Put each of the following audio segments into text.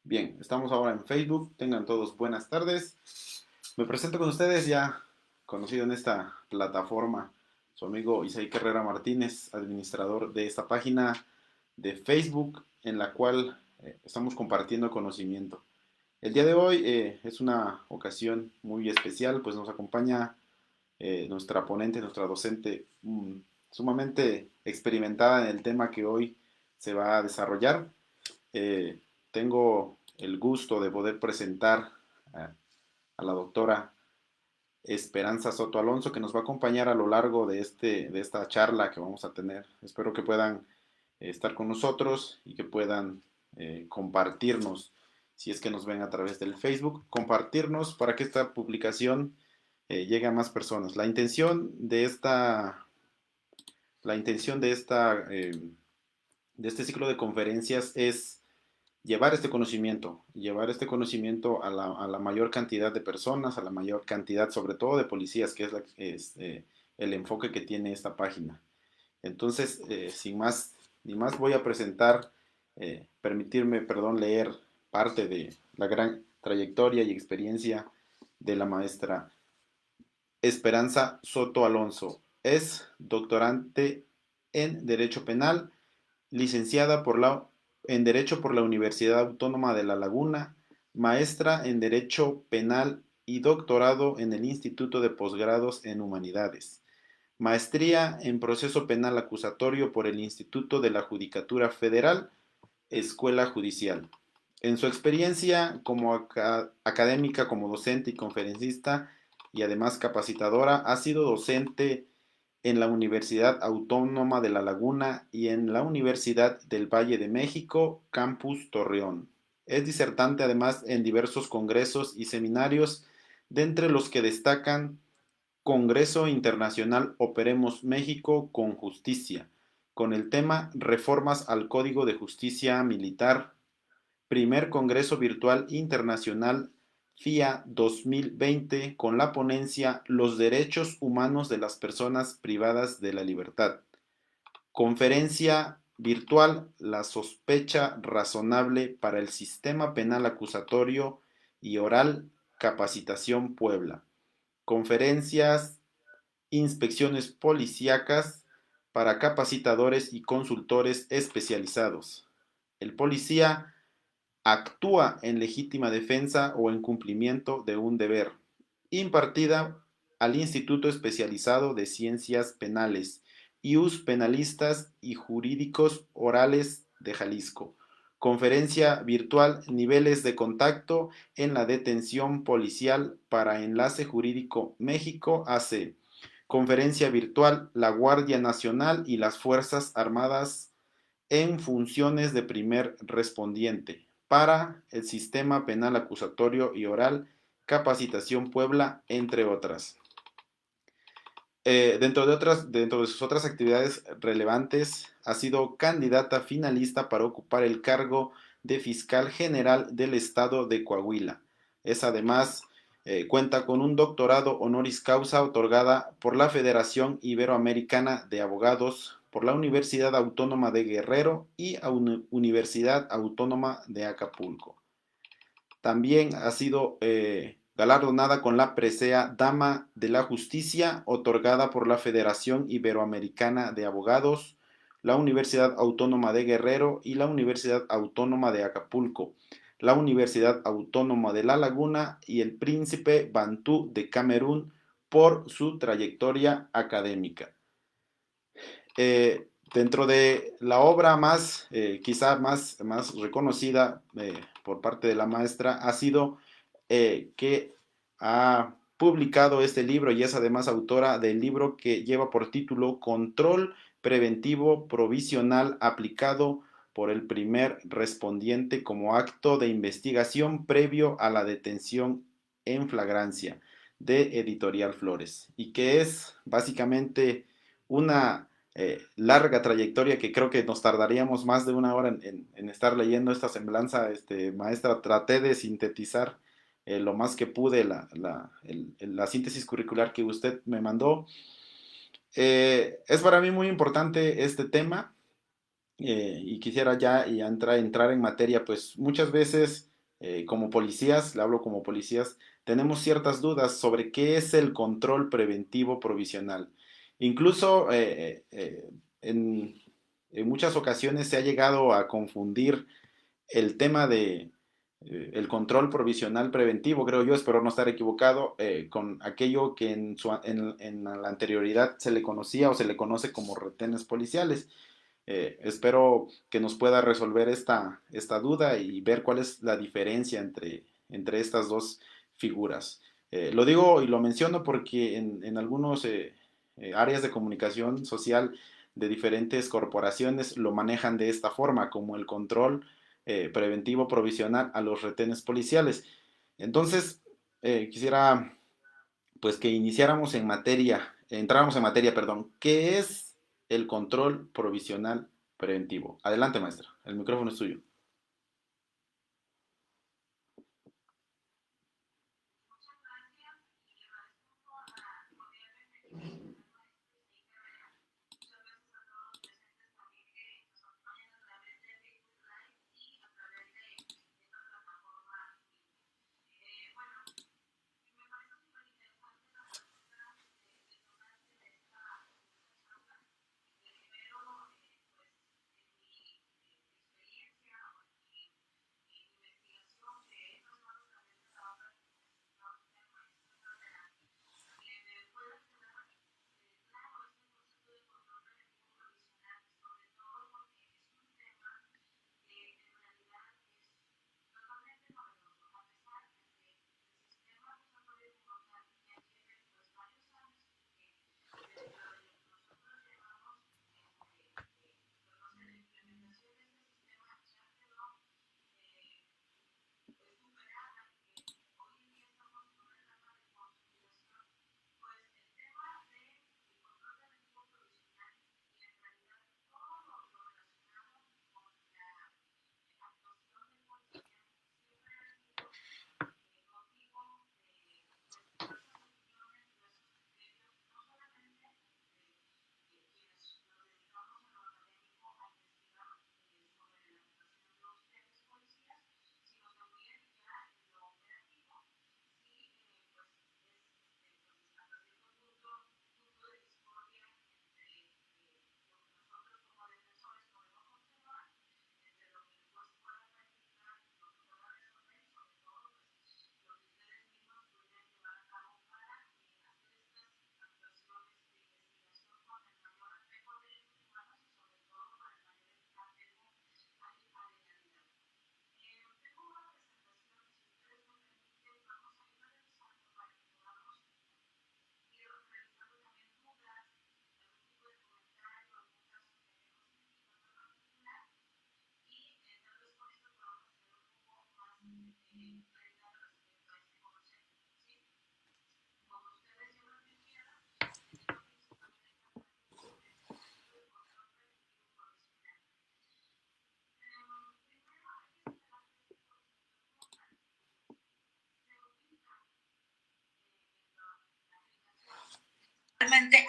Bien, estamos ahora en Facebook. Tengan todos buenas tardes. Me presento con ustedes ya conocido en esta plataforma, su amigo Isaí Carrera Martínez, administrador de esta página de Facebook en la cual estamos compartiendo conocimiento. El día de hoy es una ocasión muy especial, pues nos acompaña nuestra ponente, nuestra docente, sumamente experimentada en el tema que hoy se va a desarrollar. Eh, Tengo el gusto de poder presentar a la doctora Esperanza Soto Alonso, que nos va a acompañar a lo largo de esta charla que vamos a tener. Espero que puedan estar con nosotros y que puedan compartirnos, si es que nos ven a través del Facebook, compartirnos para que esta publicación llegue a más personas. La intención de este ciclo de conferencias es llevar este conocimiento a la mayor cantidad de personas, a la mayor cantidad, sobre todo de policías, que es el enfoque que tiene esta página. Entonces, sin más ni más, voy a presentar, permitirme, perdón, leer parte de la gran trayectoria y experiencia de la maestra Esperanza Soto Alonso. Es doctorante en Derecho Penal, licenciada en Derecho por la Universidad Autónoma de La Laguna, maestra en Derecho Penal y doctorado en el Instituto de Posgrados en Humanidades. Maestría en Proceso Penal Acusatorio por el Instituto de la Judicatura Federal, Escuela Judicial. En su experiencia como académica, como docente y conferencista y además capacitadora, ha sido docente en la Universidad Autónoma de La Laguna y en la Universidad del Valle de México, Campus Torreón. Es disertante además en diversos congresos y seminarios, de entre los que destacan Congreso Internacional Operemos México con Justicia, con el tema Reformas al Código de Justicia Militar, primer Congreso Virtual Internacional FIA 2020 con la ponencia Los derechos humanos de las personas privadas de la libertad. Conferencia virtual La sospecha razonable para el sistema penal acusatorio y oral, Capacitación Puebla. Conferencias Inspecciones policíacas para capacitadores y consultores especializados. El policía actúa en legítima defensa o en cumplimiento de un deber, impartida al Instituto Especializado de Ciencias Penales, IUS Penalistas y Jurídicos Orales de Jalisco. Conferencia virtual Niveles de contacto en la detención policial para Enlace Jurídico México AC. Conferencia virtual La Guardia Nacional y las Fuerzas Armadas en funciones de primer respondiente para el sistema penal acusatorio y oral, Capacitación Puebla, entre otras. Dentro de sus otras actividades relevantes, ha sido candidata finalista para ocupar el cargo de fiscal general del estado de Coahuila. Es además cuenta con un doctorado honoris causa otorgada por la Federación Iberoamericana de Abogados, por la Universidad Autónoma de Guerrero y Universidad Autónoma de Acapulco. También ha sido galardonada con la presea Dama de la Justicia, otorgada por la Federación Iberoamericana de Abogados, la Universidad Autónoma de Guerrero y la Universidad Autónoma de Acapulco, la Universidad Autónoma de La Laguna y el Príncipe Bantú de Camerún por su trayectoria académica. Dentro de la obra quizá más reconocida por parte de la maestra, ha sido que ha publicado este libro y es además autora del libro que lleva por título Control Preventivo Provisional aplicado por el primer respondiente como acto de investigación previo a la detención en flagrancia, de Editorial Flores, y que es básicamente una larga trayectoria que creo que nos tardaríamos más de una hora en estar leyendo esta semblanza, maestra. Traté de sintetizar lo más que pude la síntesis curricular que usted me mandó. Es para mí muy importante este tema y quisiera ya entrar en materia, pues muchas veces como policías, le hablo como policías, tenemos ciertas dudas sobre qué es el control preventivo provisional. Incluso en muchas ocasiones se ha llegado a confundir el tema de el control provisional preventivo, creo yo, espero no estar equivocado, con aquello que en la anterioridad se le conocía o se le conoce como retenes policiales. Espero que nos pueda resolver esta duda y ver cuál es la diferencia entre estas dos figuras. Lo digo y lo menciono porque en algunos áreas de comunicación social de diferentes corporaciones lo manejan de esta forma, como el control preventivo provisional a los retenes policiales. Entonces, quisiera pues que entráramos en materia, perdón. ¿Qué es el control provisional preventivo? Adelante, maestra. El micrófono es suyo.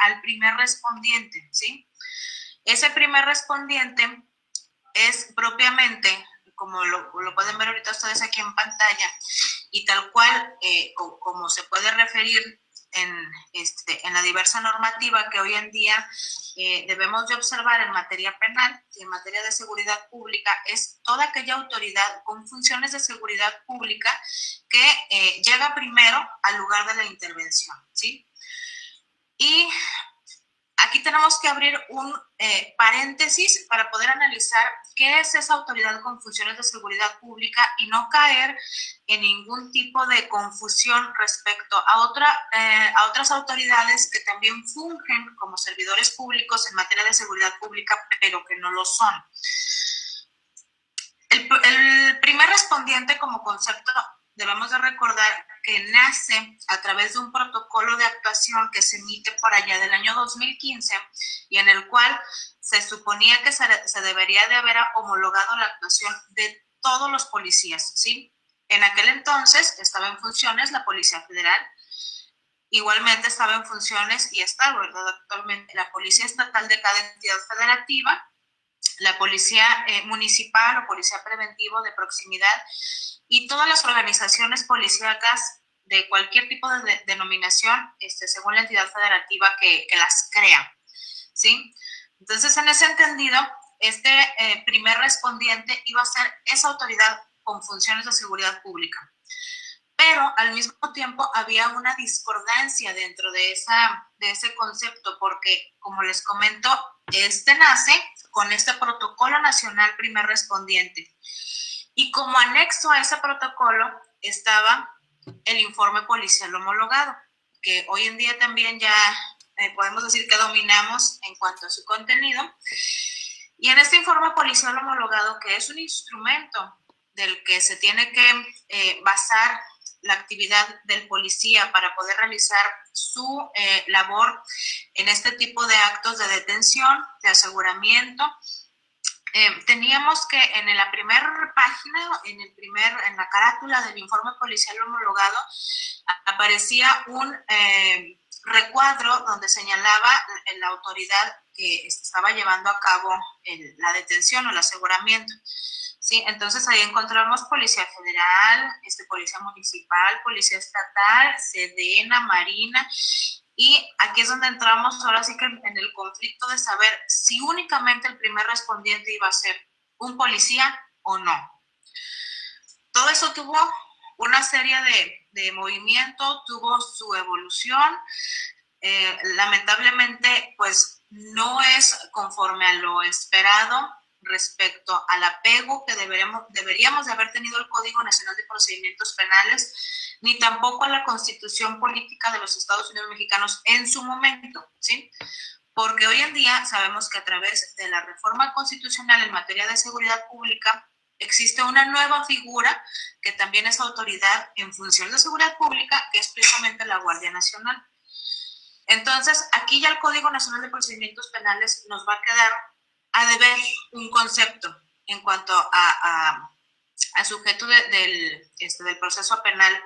Al primer respondiente, ¿sí? Ese primer respondiente es propiamente, como lo pueden ver ahorita ustedes aquí en pantalla, y tal cual, como se puede referir en la diversa normativa que hoy en día debemos de observar en materia penal y en materia de seguridad pública, es toda aquella autoridad con funciones de seguridad pública que llega primero al lugar de la intervención, ¿sí? Y aquí tenemos que abrir un paréntesis para poder analizar qué es esa autoridad con funciones de seguridad pública y no caer en ningún tipo de confusión respecto a otras autoridades que también fungen como servidores públicos en materia de seguridad pública, pero que no lo son. El primer respondiente como concepto debemos de recordar que nace a través de un protocolo de actuación que se emite por allá del año 2015 y en el cual se suponía que se debería de haber homologado la actuación de todos los policías, ¿sí? En aquel entonces estaba en funciones la Policía Federal, igualmente estaba en funciones y está, ¿verdad? Actualmente la Policía Estatal de cada entidad federativa la policía municipal o policía preventivo de proximidad y todas las organizaciones policíacas de cualquier tipo de denominación, según la entidad federativa que las crea, ¿sí? Entonces, en ese entendido, este primer respondiente iba a ser esa autoridad con funciones de seguridad pública. Pero al mismo tiempo había una discordancia dentro de ese concepto, porque, como les comento, nace con este protocolo nacional primer respondiente. Y como anexo a ese protocolo estaba el informe policial homologado, que hoy en día también ya podemos decir que dominamos en cuanto a su contenido. Y en este informe policial homologado, que es un instrumento del que se tiene que basar la actividad del policía para poder realizar su labor en este tipo de actos de detención, de aseguramiento, teníamos que en la primera página, en la carátula del informe policial homologado, aparecía un recuadro donde señalaba la autoridad que estaba llevando a cabo la detención o el aseguramiento. Sí, entonces ahí encontramos Policía Federal, Policía Municipal, Policía Estatal, Sedena, Marina, y aquí es donde entramos ahora sí que en el conflicto de saber si únicamente el primer respondiente iba a ser un policía o no. Todo eso tuvo una serie de movimientos, tuvo su evolución. Lamentablemente, pues no es conforme a lo esperado respecto al apego que deberíamos de haber tenido el Código Nacional de Procedimientos Penales, ni tampoco a la Constitución Política de los Estados Unidos Mexicanos en su momento, ¿sí? Porque hoy en día sabemos que a través de la reforma constitucional en materia de seguridad pública existe una nueva figura que también es autoridad en función de seguridad pública, que es precisamente la Guardia Nacional. Entonces, aquí ya el Código Nacional de Procedimientos Penales nos va a quedar a deber un concepto en cuanto a sujeto del proceso penal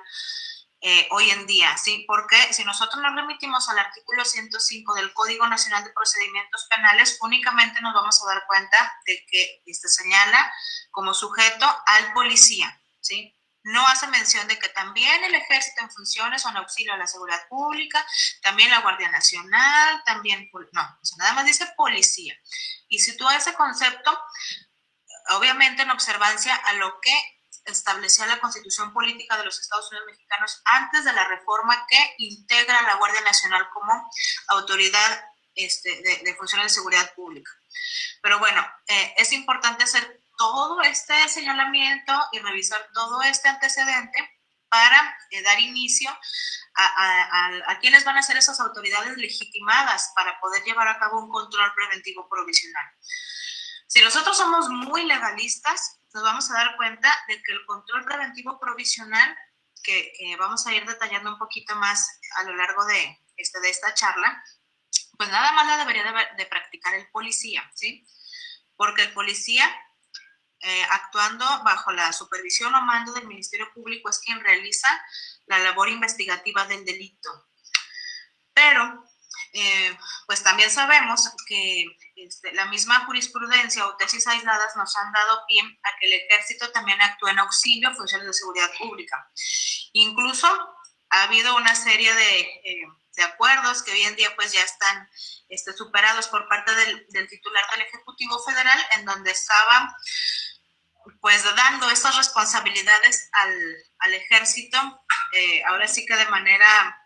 hoy en día, ¿sí? Porque si nosotros nos remitimos al artículo 105 del Código Nacional de Procedimientos Penales, únicamente nos vamos a dar cuenta de que señala como sujeto al policía, ¿sí? No hace mención de que también el ejército en funciones o en auxilio a la seguridad pública, también la Guardia Nacional, también, no, o sea, nada más dice policía. Y sitúa ese concepto, obviamente en observancia a lo que establecía la Constitución Política de los Estados Unidos Mexicanos antes de la reforma que integra a la Guardia Nacional como autoridad de funciones de seguridad pública. Pero bueno, es importante hacer todo este señalamiento y revisar todo este antecedente para dar inicio a quienes van a ser esas autoridades legitimadas para poder llevar a cabo un control preventivo provisional. Si nosotros somos muy legalistas, nos vamos a dar cuenta de que el control preventivo provisional, que vamos a ir detallando un poquito más a lo largo de esta charla, pues nada más la debería de practicar el policía, ¿sí? Porque el policía, actuando bajo la supervisión o mando del Ministerio Público, es quien realiza la labor investigativa del delito. Pero, pues también sabemos que la misma jurisprudencia o tesis aisladas nos han dado pie a que el ejército también actúe en auxilio a funciones de seguridad pública. Incluso ha habido una serie de acuerdos que hoy en día pues ya están superados por parte del titular del Ejecutivo Federal, en donde estaban pues dando estas responsabilidades al ejército, ahora sí que de manera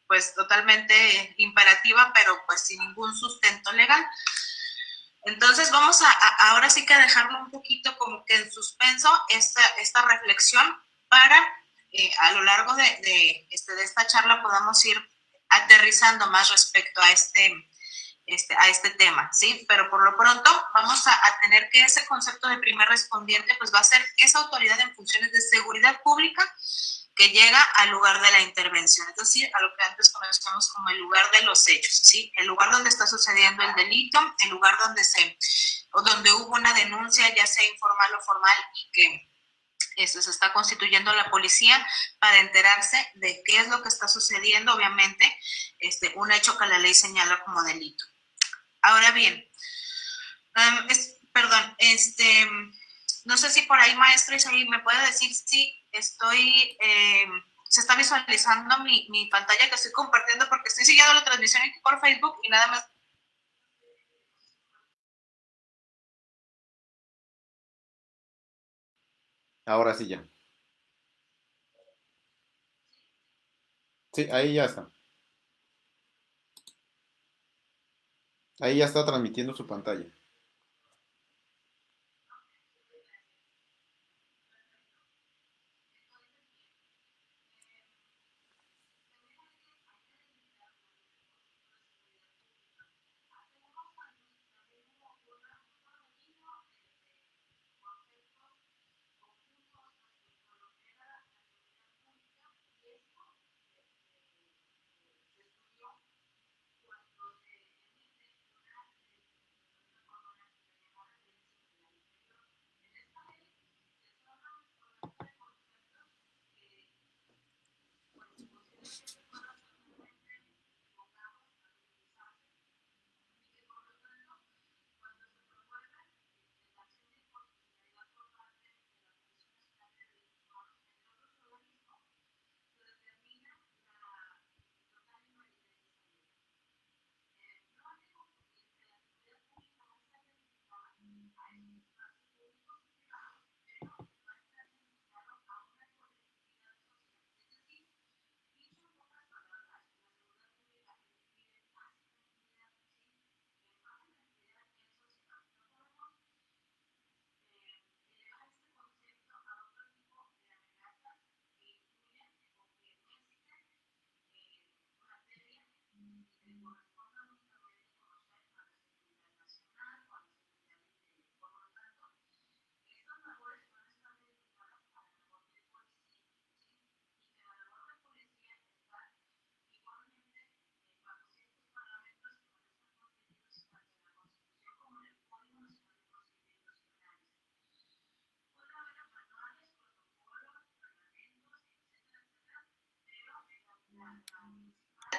pues totalmente imperativa, pero pues sin ningún sustento legal. Entonces vamos ahora sí que dejarlo un poquito como que en suspenso esta reflexión para a lo largo de esta charla podamos ir aterrizando más respecto a este tema, ¿sí? Pero por lo pronto vamos a tener que ese concepto de primer respondiente pues va a ser esa autoridad en funciones de seguridad pública que llega al lugar de la intervención, es decir, a lo que antes conocemos como el lugar de los hechos, ¿sí? El lugar donde está sucediendo el delito, el lugar donde hubo una denuncia, ya sea informal o formal, y que se está constituyendo la policía para enterarse de qué es lo que está sucediendo, obviamente, un hecho que la ley señala como delito. Ahora bien, Perdón, no sé si por ahí, maestro Isaí, me puede decir si se está visualizando mi pantalla que estoy compartiendo, porque estoy siguiendo la transmisión aquí por Facebook y nada más. Ahora sí ya. Sí, ahí ya está. Ahí ya está transmitiendo su pantalla.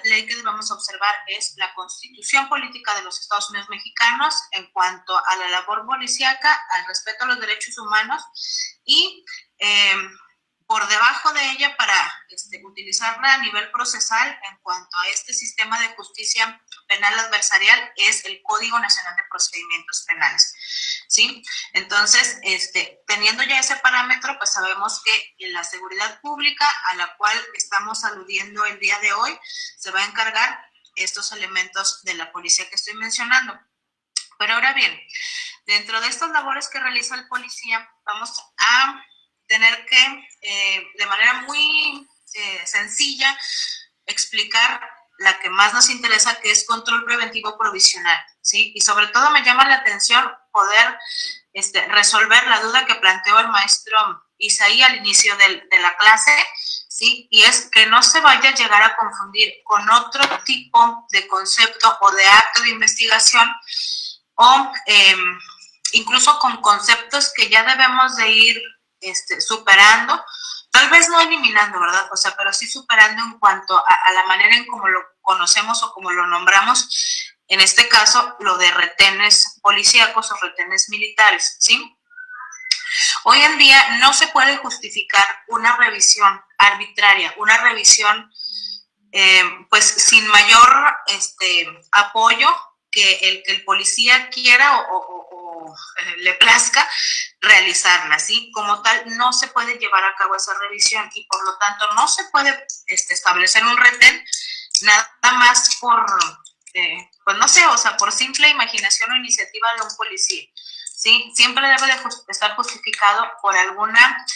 Ley que debemos observar es la Constitución Política de los Estados Unidos Mexicanos en cuanto a la labor policíaca, al respeto a los derechos humanos y por debajo de ella para utilizarla a nivel procesal en cuanto a este sistema de justicia penal adversarial es el Código Nacional de Procedimientos Penales, ¿sí? Entonces, teniendo ya ese parámetro, pues sabemos que la seguridad pública a la cual estamos aludiendo el día de hoy se va a encargar estos elementos de la policía que estoy mencionando. Pero ahora bien, dentro de estas labores que realiza el policía, vamos a tener que, de manera muy sencilla, explicar la que más nos interesa, que es control preventivo provisional, ¿sí? Y sobre todo me llama la atención poder resolver la duda que planteó el maestro Isaí al inicio de la clase, ¿sí? Y es que no se vaya a llegar a confundir con otro tipo de concepto o de acto de investigación o incluso con conceptos que ya debemos de ir superando, tal vez no eliminando, ¿verdad? O sea, pero sí superando en cuanto a la manera en cómo lo conocemos o como lo nombramos, en este caso, lo de retenes policíacos o retenes militares, ¿sí? Hoy en día no se puede justificar una revisión arbitraria, una revisión pues sin mayor apoyo que el policía quiera o le plazca realizarla, ¿sí? Como tal, no se puede llevar a cabo esa revisión y por lo tanto no se puede establecer un retén nada más por, pues no sé, o sea, por simple imaginación o iniciativa de un policía, ¿sí? Siempre debe de estar justificado por alguna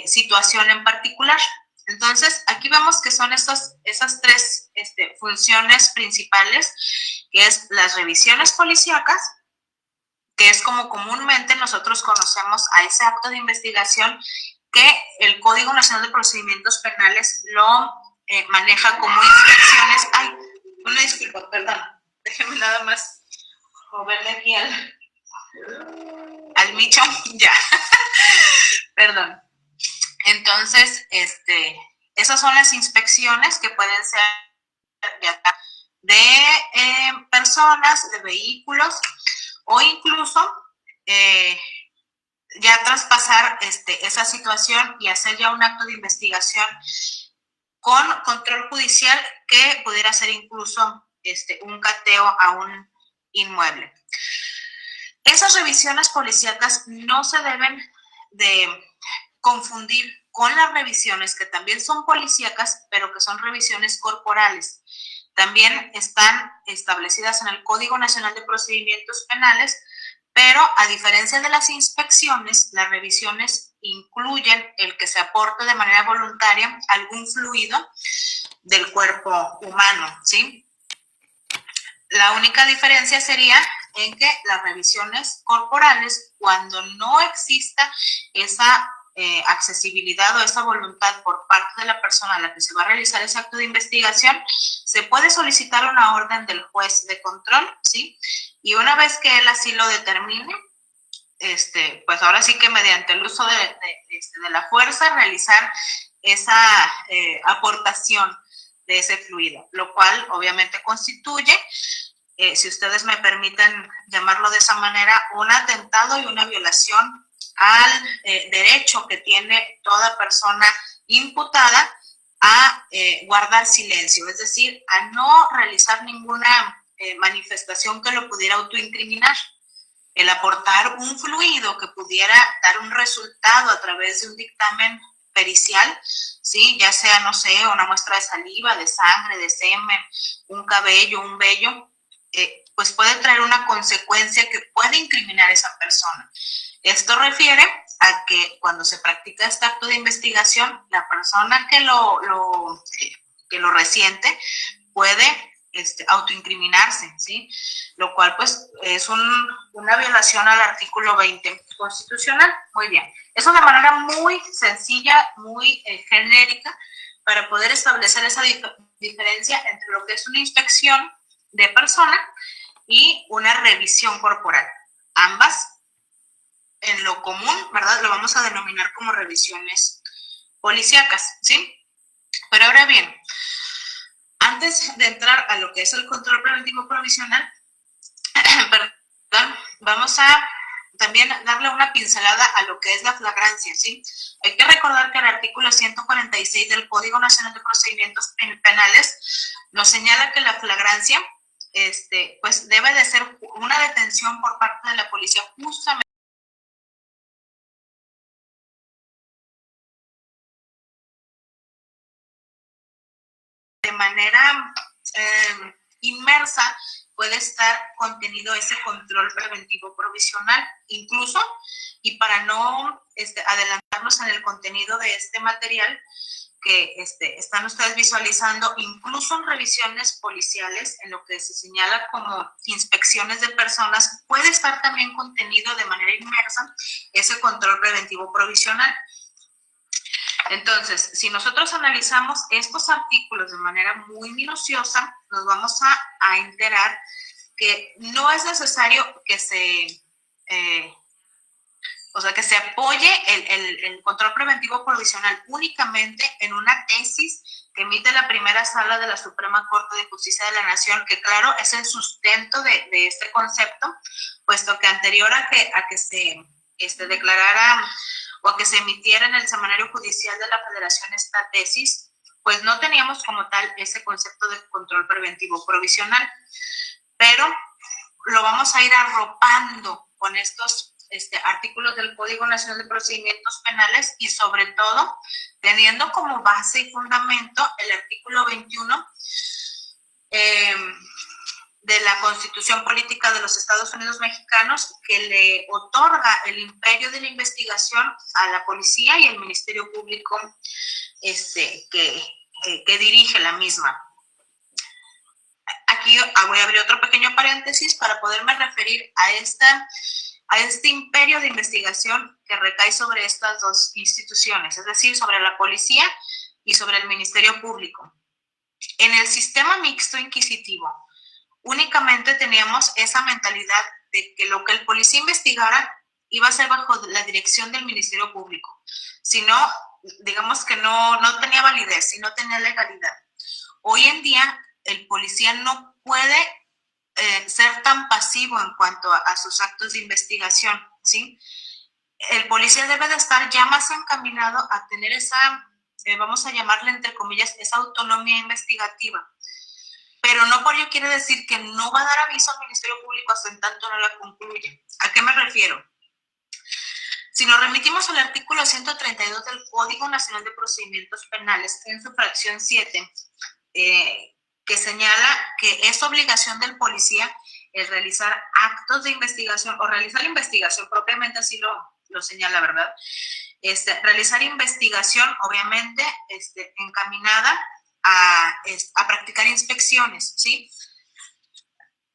situación en particular. Entonces, aquí vemos que son esas tres funciones principales, que es las revisiones policíacas, que es como comúnmente nosotros conocemos a ese acto de investigación que el Código Nacional de Procedimientos Penales lo maneja como inspecciones. Ay, una disculpa, perdón, déjeme nada más moverle aquí al micho, ya, perdón. Entonces, esas son las inspecciones que pueden ser de personas, de vehículos o incluso ya traspasar esa situación y hacer ya un acto de investigación con control judicial que pudiera ser incluso un cateo a un inmueble. Esas revisiones policíacas no se deben de confundir con las revisiones que también son policíacas, pero que son revisiones corporales. También están establecidas en el Código Nacional de Procedimientos Penales, pero a diferencia de las inspecciones, las revisiones incluyen el que se aporte de manera voluntaria algún fluido del cuerpo humano, ¿sí? La única diferencia sería en que las revisiones corporales, cuando no exista esa accesibilidad o esa voluntad por parte de la persona a la que se va a realizar ese acto de investigación, se puede solicitar una orden del juez de control, ¿sí? Y una vez que él así lo determine, pues ahora sí que mediante el uso de la fuerza realizar esa aportación de ese fluido, lo cual obviamente constituye, si ustedes me permiten llamarlo de esa manera, un atentado y una violación al derecho que tiene toda persona imputada a guardar silencio, es decir, a no realizar ninguna manifestación que lo pudiera autoincriminar. El aportar un fluido que pudiera dar un resultado a través de un dictamen pericial, ¿sí? Ya sea, no sé, una muestra de saliva, de sangre, de semen, un cabello, un vello, pues puede traer una consecuencia que puede incriminar a esa persona. Esto refiere a que cuando se practica este acto de investigación, la persona que lo resiente puede autoincriminarse, ¿sí? Lo cual pues es una violación al artículo 20 constitucional. Muy bien. Eso de manera muy sencilla, muy genérica, para poder establecer esa diferencia entre lo que es una inspección de persona y una revisión corporal. Ambas, en lo común, ¿verdad? Lo vamos a denominar como revisiones policíacas, ¿sí? Pero ahora bien, antes de entrar a lo que es el control preventivo provisional, perdón, vamos a también darle una pincelada a lo que es la flagrancia, ¿sí? Hay que recordar que el artículo 146 del Código Nacional de Procedimientos Penales nos señala que la flagrancia, pues debe de ser una detención por parte de la policía justamente de manera inmersa, puede estar contenido ese control preventivo provisional, incluso, y para no adelantarnos en el contenido de este material que están ustedes visualizando, incluso en revisiones policiales, en lo que se señala como inspecciones de personas, puede estar también contenido de manera inmersa ese control preventivo provisional. Entonces, si nosotros analizamos estos artículos de manera muy minuciosa, nos vamos a enterar que no es necesario que que se apoye el control preventivo provisional únicamente en una tesis que emite la primera sala de la Suprema Corte de Justicia de la Nación, que claro, es el sustento de este concepto, puesto que anterior a que se declarara o a que se emitiera en el Semanario Judicial de la Federación esta tesis, pues no teníamos como tal ese concepto de control preventivo provisional, pero lo vamos a ir arropando con estos artículos del Código Nacional de Procedimientos Penales y sobre todo teniendo como base y fundamento el artículo 21 de la Constitución Política de los Estados Unidos Mexicanos, que le otorga el imperio de la investigación a la policía y al Ministerio Público que dirige la misma. Aquí voy a abrir otro pequeño paréntesis para poderme referir a este imperio de investigación que recae sobre estas dos instituciones, es decir, sobre la policía y sobre el Ministerio Público. En el sistema mixto inquisitivo, únicamente teníamos esa mentalidad de que lo que el policía investigara iba a ser bajo la dirección del Ministerio Público. Si no, digamos que no tenía validez y no tenía legalidad. Hoy en día, el policía no puede ser tan pasivo en cuanto a sus actos de investigación, ¿sí? El policía debe de estar ya más encaminado a tener esa, vamos a llamarle entre comillas, esa autonomía investigativa. Pero no por ello quiere decir que no va a dar aviso al Ministerio Público hasta en tanto no la concluye. ¿A qué me refiero? Si nos remitimos al artículo 132 del Código Nacional de Procedimientos Penales, en su fracción 7, que señala que es obligación del policía el realizar actos de investigación o realizar investigación, propiamente así lo señala, ¿verdad? Realizar investigación, obviamente, encaminada a practicar inspecciones, ¿sí?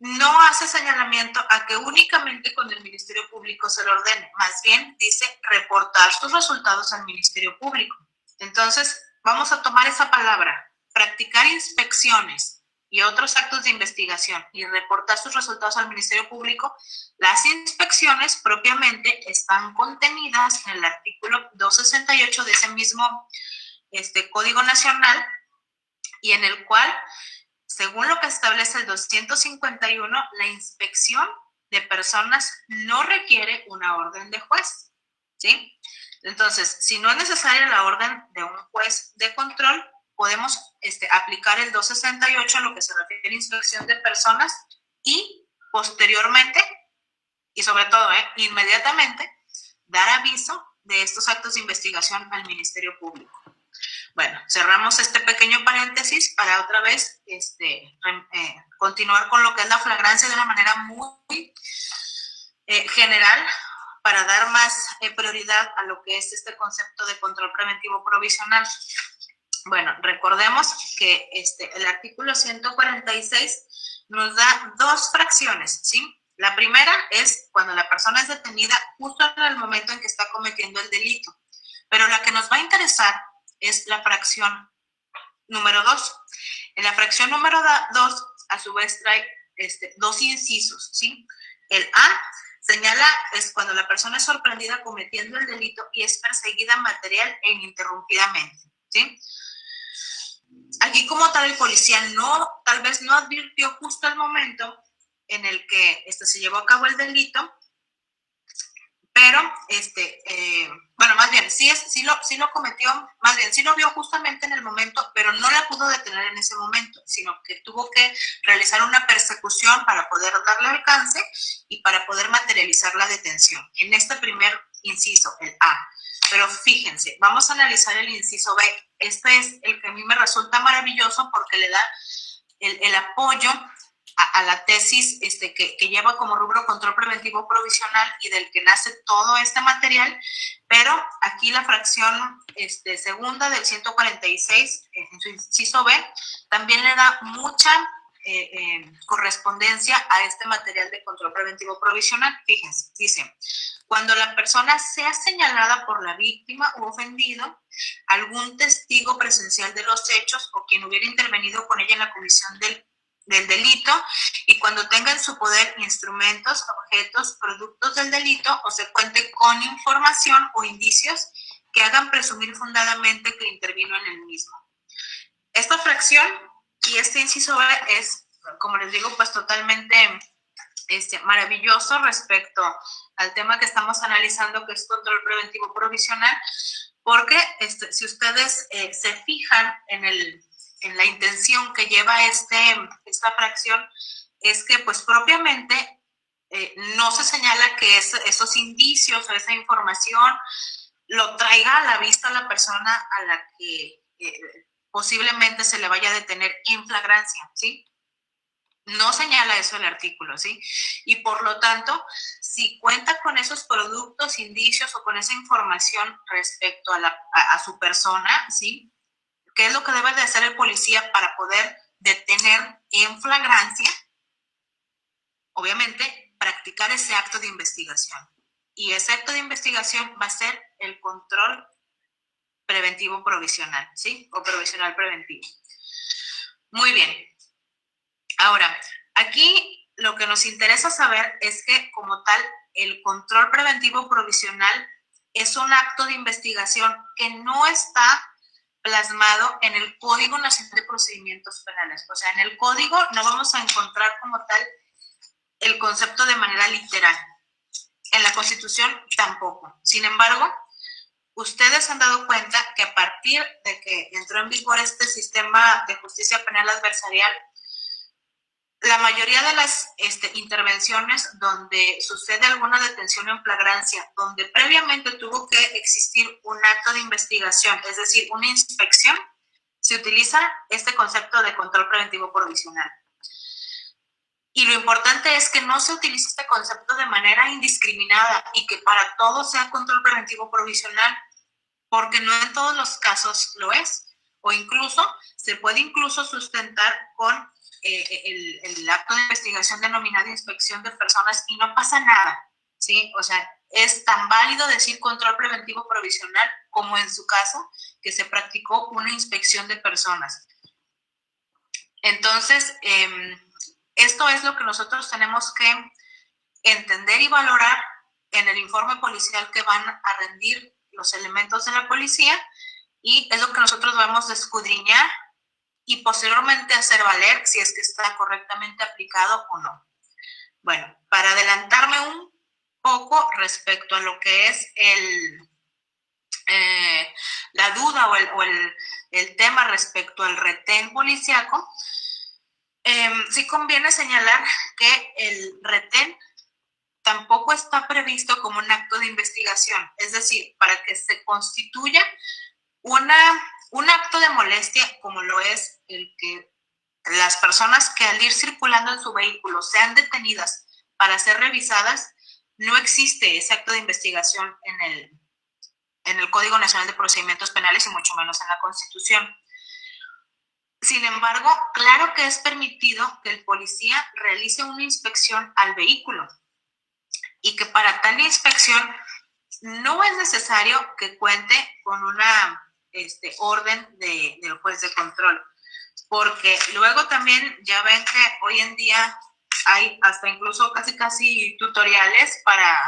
No hace señalamiento a que únicamente con el Ministerio Público se lo ordene, más bien dice reportar sus resultados al Ministerio Público. Entonces, vamos a tomar esa palabra, practicar inspecciones y otros actos de investigación y reportar sus resultados al Ministerio Público. Las inspecciones propiamente están contenidas en el artículo 268 de ese mismo Código Nacional, y en el cual, según lo que establece el 251, la inspección de personas no requiere una orden de juez, ¿sí? Entonces, si no es necesaria la orden de un juez de control, podemos aplicar el 268 a lo que se refiere a inspección de personas y posteriormente, y sobre todo inmediatamente, dar aviso de estos actos de investigación al Ministerio Público. Bueno, cerramos este pequeño paréntesis para otra vez continuar con lo que es la flagrancia de una manera muy general, para dar más prioridad a lo que es este concepto de control preventivo provisional. Bueno, recordemos que el artículo 146 nos da dos fracciones, ¿sí? La primera es cuando la persona es detenida justo en el momento en que está cometiendo el delito, pero la que nos va a interesar es la fracción número 2. En la fracción número 2, a su vez, trae dos incisos, ¿sí? El A señala es cuando la persona es sorprendida cometiendo el delito y es perseguida material e ininterrumpidamente, ¿sí? Aquí como tal el policía tal vez no advirtió justo el momento en el que se llevó a cabo el delito, pero bueno, más bien sí lo cometió, más bien sí lo vio justamente en el momento, pero no la pudo detener en ese momento, sino que tuvo que realizar una persecución para poder darle alcance y para poder materializar la detención. En este primer inciso, el A. Pero fíjense, vamos a analizar el inciso B. Este es el que a mí me resulta maravilloso porque le da el apoyo a la tesis que lleva como rubro control preventivo provisional y del que nace todo este material, pero aquí la fracción segunda del 146, en su inciso B, también le da mucha correspondencia a este material de control preventivo provisional. Fíjense, dice, cuando la persona sea señalada por la víctima u ofendido, algún testigo presencial de los hechos o quien hubiera intervenido con ella en la comisión del delito, y cuando tenga en su poder instrumentos, objetos, productos del delito o se cuente con información o indicios que hagan presumir fundadamente que intervino en el mismo. Esta fracción y este inciso B es, como les digo, pues totalmente maravilloso respecto al tema que estamos analizando, que es control preventivo provisional, porque si ustedes se fijan en la intención que lleva esta fracción, es que pues propiamente no se señala que esos indicios o esa información lo traiga a la vista a la persona a la que posiblemente se le vaya a detener en flagrancia, ¿sí? No señala eso el artículo, ¿sí? Y por lo tanto, si cuenta con esos productos, indicios o con esa información respecto a su persona, ¿sí? ¿Qué es lo que debe de hacer el policía para poder detener en flagrancia? Obviamente, practicar ese acto de investigación. Y ese acto de investigación va a ser el control preventivo provisional, ¿sí? O provisional preventivo. Muy bien. Ahora, aquí lo que nos interesa saber es que, como tal, el control preventivo provisional es un acto de investigación que no está plasmado en el Código Nacional de Procedimientos Penales. O sea, en el código no vamos a encontrar como tal el concepto de manera literal. En la Constitución tampoco. Sin embargo, ustedes se han dado cuenta que a partir de que entró en vigor este sistema de justicia penal adversarial, la mayoría de las intervenciones donde sucede alguna detención en flagrancia, donde previamente tuvo que existir un acto de investigación, es decir, una inspección, se utiliza este concepto de control preventivo provisional. Y lo importante es que no se utilice este concepto de manera indiscriminada y que para todo sea control preventivo provisional, porque no en todos los casos lo es. O incluso, se puede incluso sustentar con el acto de investigación denominado inspección de personas y no pasa nada, ¿sí? O sea, es tan válido decir control preventivo provisional como en su caso que se practicó una inspección de personas. Entonces, esto es lo que nosotros tenemos que entender y valorar en el informe policial que van a rendir los elementos de la policía, y es lo que nosotros vamos a escudriñar y posteriormente hacer valer si es que está correctamente aplicado o no. Bueno, para adelantarme un poco respecto a lo que es la duda o el tema respecto al retén policiaco, sí conviene señalar que el retén tampoco está previsto como un acto de investigación. Es decir, para que se constituya un acto de molestia, como lo es el que las personas que al ir circulando en su vehículo sean detenidas para ser revisadas, no existe ese acto de investigación en el Código Nacional de Procedimientos Penales y mucho menos en la Constitución. Sin embargo, claro que es permitido que el policía realice una inspección al vehículo y que para tal inspección no es necesario que cuente con una orden del juez de control, porque luego también ya ven que hoy en día hay hasta incluso casi tutoriales para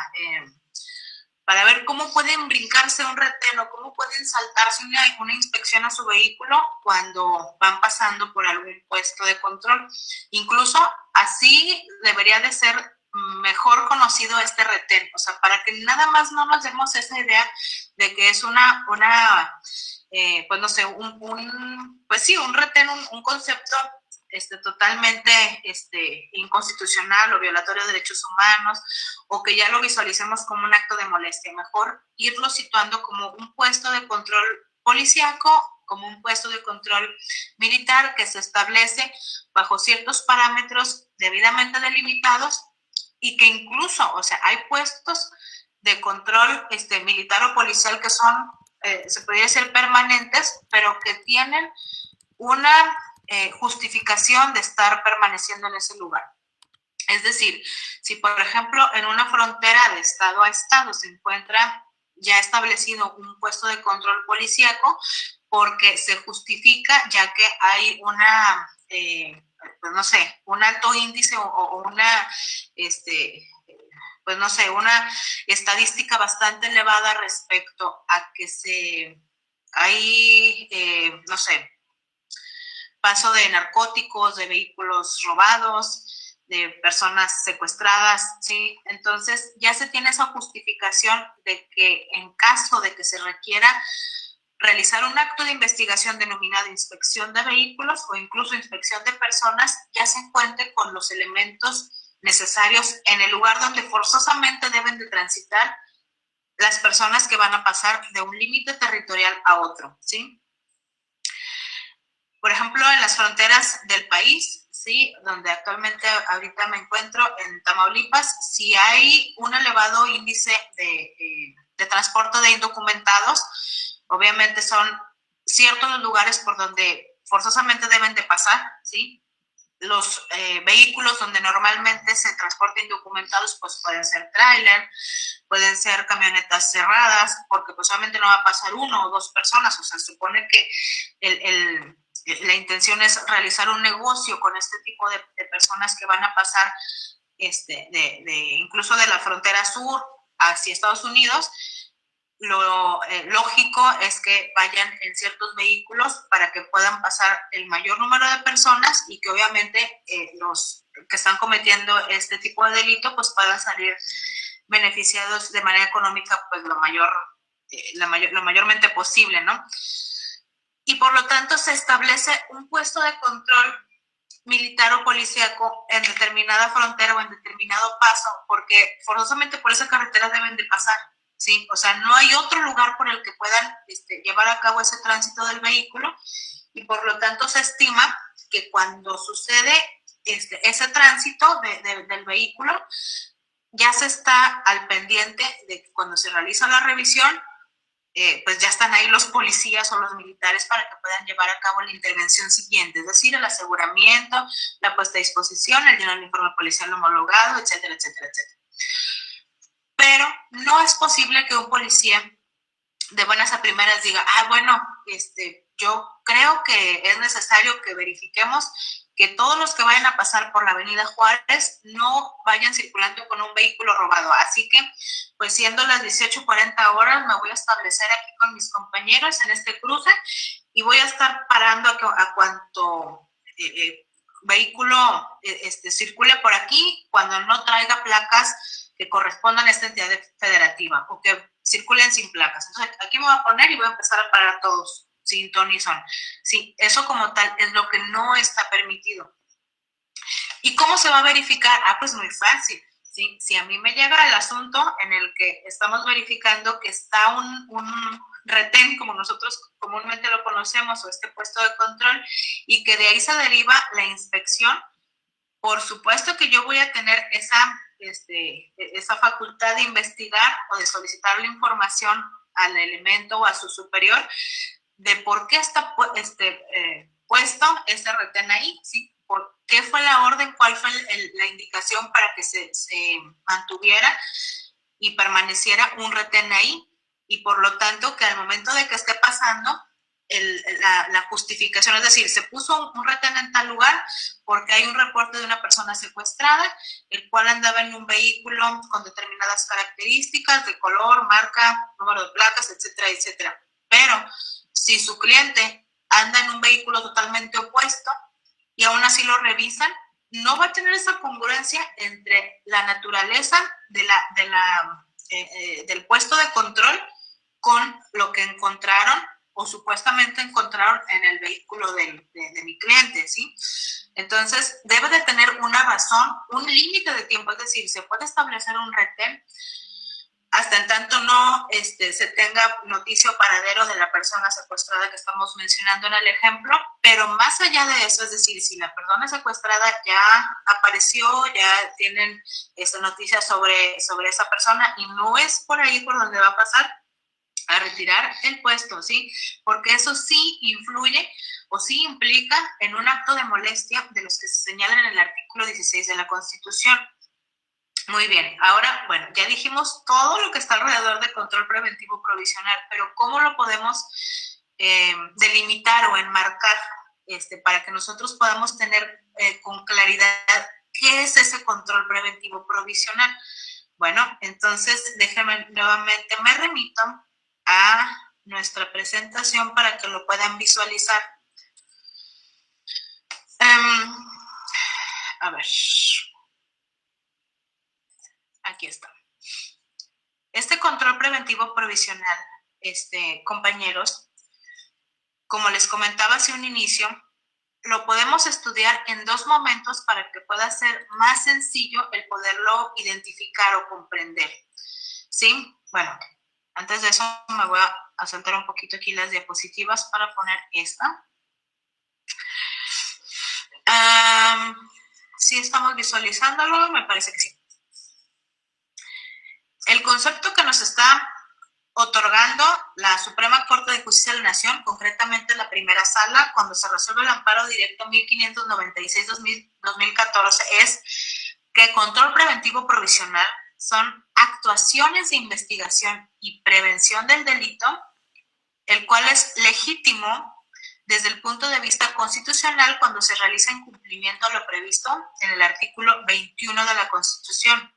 ver cómo pueden brincarse un retén o cómo pueden saltarse una inspección a su vehículo cuando van pasando por algún puesto de control. Incluso así debería de ser mejor conocido este retén, o sea, para que nada más no nos demos esa idea de que es pues no sé, pues sí, un retén, un concepto totalmente inconstitucional o violatorio de derechos humanos, o que ya lo visualicemos como un acto de molestia. Mejor irlo situando como un puesto de control policíaco, como un puesto de control militar que se establece bajo ciertos parámetros debidamente delimitados y que incluso, o sea, hay puestos de control militar o policial que son, se podría decir, permanentes, pero que tienen una justificación de estar permaneciendo en ese lugar. Es decir, si por ejemplo en una frontera de estado a estado se encuentra ya establecido un puesto de control policíaco, porque se justifica ya que hay pues no sé, un alto índice o una, pues no sé, una estadística bastante elevada respecto a que hay, no sé, paso de narcóticos, de vehículos robados, de personas secuestradas, ¿sí? Entonces ya se tiene esa justificación de que en caso de que se requiera realizar un acto de investigación denominado inspección de vehículos o incluso inspección de personas, ya se cuente con los elementos necesarios en el lugar donde forzosamente deben de transitar las personas que van a pasar de un límite territorial a otro, ¿sí? Por ejemplo, en las fronteras del país, ¿sí? Donde actualmente ahorita me encuentro, en Tamaulipas, si hay un elevado índice de transporte de indocumentados, obviamente son ciertos los lugares por donde forzosamente deben de pasar, ¿sí? Los vehículos donde normalmente se transportan indocumentados, pues pueden ser tráiler, pueden ser camionetas cerradas, porque pues solamente no va a pasar uno o dos personas, o sea, se supone que la intención es realizar un negocio con este tipo de personas que van a pasar incluso de la frontera sur hacia Estados Unidos, lo lógico es que vayan en ciertos vehículos para que puedan pasar el mayor número de personas y que obviamente los que están cometiendo este tipo de delito pues puedan salir beneficiados de manera económica pues lo mayormente posible, ¿no? Y por lo tanto se establece un puesto de control militar o policíaco en determinada frontera o en determinado paso, porque forzosamente por esa carretera deben de pasar, ¿sí? O sea, no hay otro lugar por el que puedan llevar a cabo ese tránsito del vehículo y por lo tanto se estima que cuando sucede ese tránsito del vehículo, ya se está al pendiente de que cuando se realiza la revisión, pues ya están ahí los policías o los militares para que puedan llevar a cabo la intervención siguiente, es decir, el aseguramiento, la puesta a disposición, el llenar el informe policial homologado, etcétera, etcétera, etcétera. Pero no es posible que un policía de buenas a primeras diga, bueno, yo creo que es necesario que verifiquemos que todos los que vayan a pasar por la avenida Juárez no vayan circulando con un vehículo robado. Así que, pues siendo las 18:40 horas, me voy a establecer aquí con mis compañeros en este cruce y voy a estar parando a cuanto vehículo circule por aquí cuando no traiga placas que correspondan a esta entidad federativa o que circulen sin placas. Entonces, aquí me voy a poner y voy a empezar a parar a todos sin ton ni son. Sí, eso como tal es lo que no está permitido. ¿Y cómo se va a verificar? Pues muy fácil. ¿Sí? Si a mí me llega el asunto en el que estamos verificando que está un retén, como nosotros comúnmente lo conocemos, o este puesto de control, y que de ahí se deriva la inspección, por supuesto que yo voy a tener esa facultad de investigar o de solicitar la información al elemento o a su superior de por qué está puesto ese retén ahí, ¿sí? ¿Por qué fue la orden? ¿Cuál fue la indicación para que se mantuviera y permaneciera un retén ahí? Y por lo tanto, que al momento de que esté pasando, la justificación, es decir, se puso un retén en tal lugar porque hay un reporte de una persona secuestrada, el cual andaba en un vehículo con determinadas características de color, marca, número de placas, etcétera, etcétera. Pero si su cliente anda en un vehículo totalmente opuesto y aún así lo revisan, no va a tener esa congruencia entre la naturaleza del puesto de control con lo que encontraron o supuestamente encontraron en el vehículo de mi cliente, ¿sí? Entonces, debe de tener una razón, un límite de tiempo, es decir, se puede establecer un retén hasta en tanto no se tenga noticia o paradero de la persona secuestrada que estamos mencionando en el ejemplo, pero más allá de eso, es decir, si la persona secuestrada ya apareció, ya tienen noticias sobre esa persona y no es por ahí por donde va a pasar, a retirar el puesto, ¿sí? Porque eso sí influye o sí implica en un acto de molestia de los que se señalan en el artículo 16 de la Constitución. Muy bien, ahora, bueno, ya dijimos todo lo que está alrededor de control preventivo provisional, pero ¿cómo lo podemos delimitar o enmarcar para que nosotros podamos tener con claridad qué es ese control preventivo provisional? Bueno, entonces déjenme nuevamente, me remito a nuestra presentación para que lo puedan visualizar. A ver, aquí está. Este control preventivo provisional, compañeros, como les comentaba hace un inicio, lo podemos estudiar en dos momentos para que pueda ser más sencillo el poderlo identificar o comprender. ¿Sí? Bueno, antes de eso me voy a saltar un poquito aquí las diapositivas para poner esta. ¿Sí estamos visualizándolo? Me parece que sí. El concepto que nos está otorgando la Suprema Corte de Justicia de la Nación, concretamente la primera sala, cuando se resuelve el amparo directo 1596-2014, es que control preventivo provisional son actuaciones de investigación y prevención del delito, el cual es legítimo desde el punto de vista constitucional cuando se realiza en cumplimiento a lo previsto en el artículo 21 de la Constitución.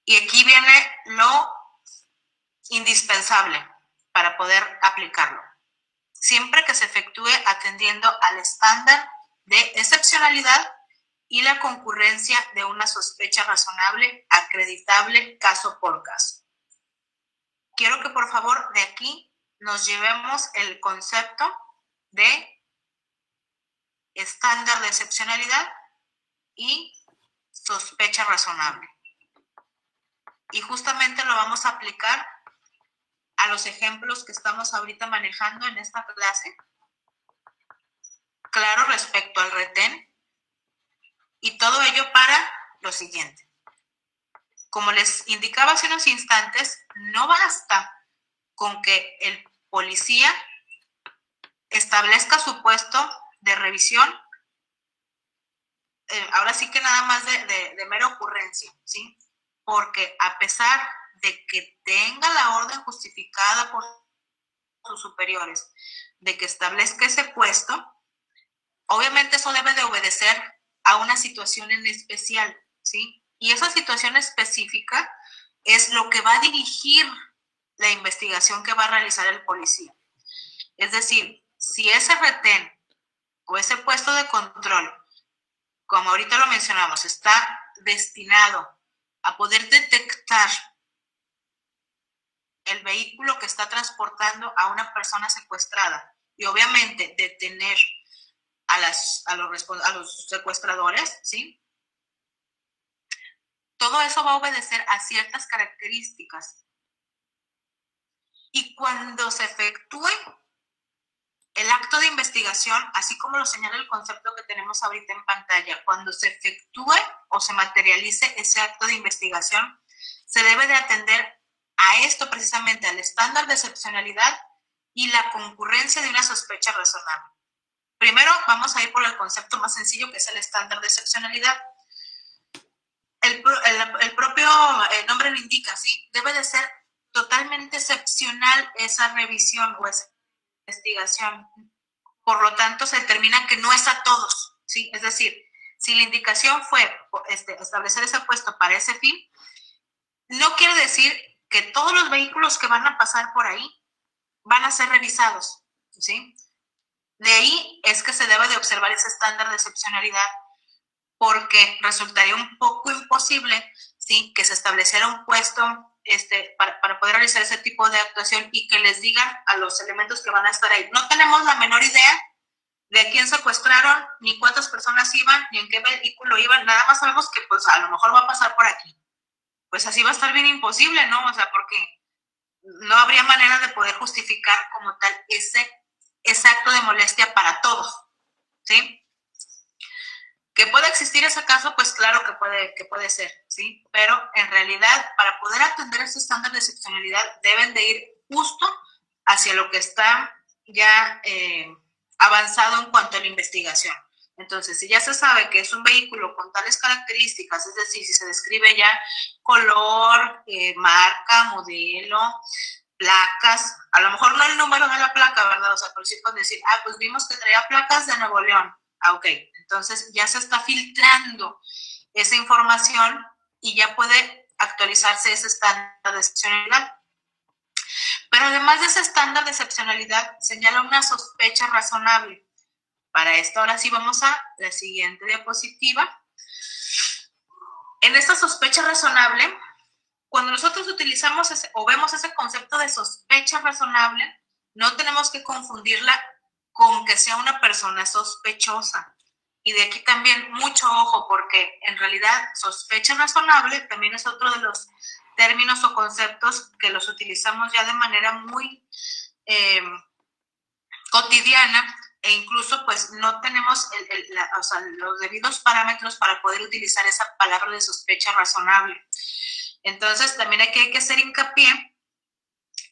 Y aquí viene lo indispensable para poder aplicarlo, siempre que se efectúe atendiendo al estándar de excepcionalidad y la concurrencia de una sospecha razonable, acreditable, caso por caso. Quiero que por favor de aquí nos llevemos el concepto de estándar de excepcionalidad y sospecha razonable. Y justamente lo vamos a aplicar a los ejemplos que estamos ahorita manejando en esta clase. Claro, respecto al retén. Y todo ello para lo siguiente. Como les indicaba hace unos instantes, no basta con que el policía establezca su puesto de revisión, ahora sí que nada más de mera ocurrencia, ¿sí? Porque a pesar de que tenga la orden justificada por sus superiores de que establezca ese puesto, obviamente eso debe de obedecer a una situación en especial, ¿sí? Y esa situación específica es lo que va a dirigir la investigación que va a realizar el policía. Es decir, si ese retén o ese puesto de control, como ahorita lo mencionamos, está destinado a poder detectar el vehículo que está transportando a una persona secuestrada y obviamente detener a los secuestradores, ¿sí? Todo eso va a obedecer a ciertas características. Y cuando se efectúe el acto de investigación, así como lo señala el concepto que tenemos ahorita en pantalla, cuando se efectúe o se materialice ese acto de investigación, se debe de atender a esto precisamente, al estándar de excepcionalidad y la concurrencia de una sospecha razonable. Primero vamos a ir por el concepto más sencillo, que es el estándar de excepcionalidad. El propio nombre lo indica, ¿sí? Debe de ser totalmente excepcional esa revisión o esa investigación. Por lo tanto, se determina que no es a todos, ¿sí? Es decir, si la indicación fue establecer ese puesto para ese fin, no quiere decir que todos los vehículos que van a pasar por ahí van a ser revisados, ¿sí? De ahí es que se debe de observar ese estándar de excepcionalidad, porque resultaría un poco imposible, ¿sí?, que se estableciera un puesto para poder realizar ese tipo de actuación y que les digan a los elementos que van a estar ahí. No tenemos la menor idea de a quién secuestraron, ni cuántas personas iban, ni en qué vehículo iban, nada más sabemos que pues a lo mejor va a pasar por aquí. Pues así va a estar bien imposible, ¿no? O sea, porque no habría manera de poder justificar como tal ese acto de molestia para todos, ¿sí? ¿Que puede existir ese caso? Pues claro que puede ser, ¿sí? Pero en realidad, para poder atender ese estándar de excepcionalidad, deben de ir justo hacia lo que está ya avanzado en cuanto a la investigación. Entonces, si ya se sabe que es un vehículo con tales características, es decir, si se describe ya color, marca, modelo, placas, a lo mejor no el número de la placa, ¿verdad? O sea, por decir, decir, pues vimos que traía placas de Nuevo León. Ok, entonces ya se está filtrando esa información y ya puede actualizarse ese estándar de excepcionalidad. Pero además de ese estándar de excepcionalidad, señala una sospecha razonable. Para esto, ahora sí vamos a la siguiente diapositiva. En esta sospecha razonable, cuando nosotros utilizamos o vemos ese concepto de sospecha razonable, no tenemos que confundirla con que sea una persona sospechosa. Y de aquí también mucho ojo, porque en realidad sospecha razonable también es otro de los términos o conceptos que los utilizamos ya de manera muy cotidiana, e incluso pues no tenemos los debidos parámetros para poder utilizar esa palabra de sospecha razonable. Entonces también aquí hay que hacer hincapié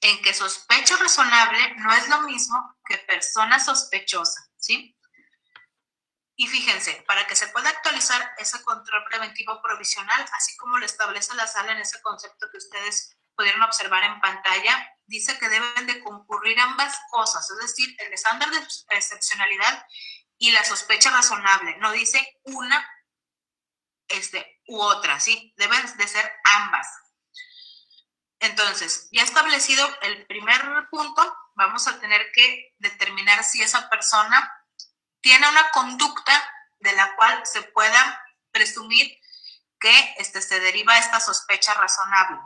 en que sospecha razonable no es lo mismo que persona sospechosa, ¿sí? Y fíjense, para que se pueda actualizar ese control preventivo provisional, así como lo establece la sala en ese concepto que ustedes pudieron observar en pantalla, dice que deben de concurrir ambas cosas, es decir, el estándar de excepcionalidad y la sospecha razonable. No dice una u otra, ¿sí? Deben de ser ambas. Entonces, ya establecido el primer punto, vamos a tener que determinar si esa persona tiene una conducta de la cual se pueda presumir que se deriva esta sospecha razonable.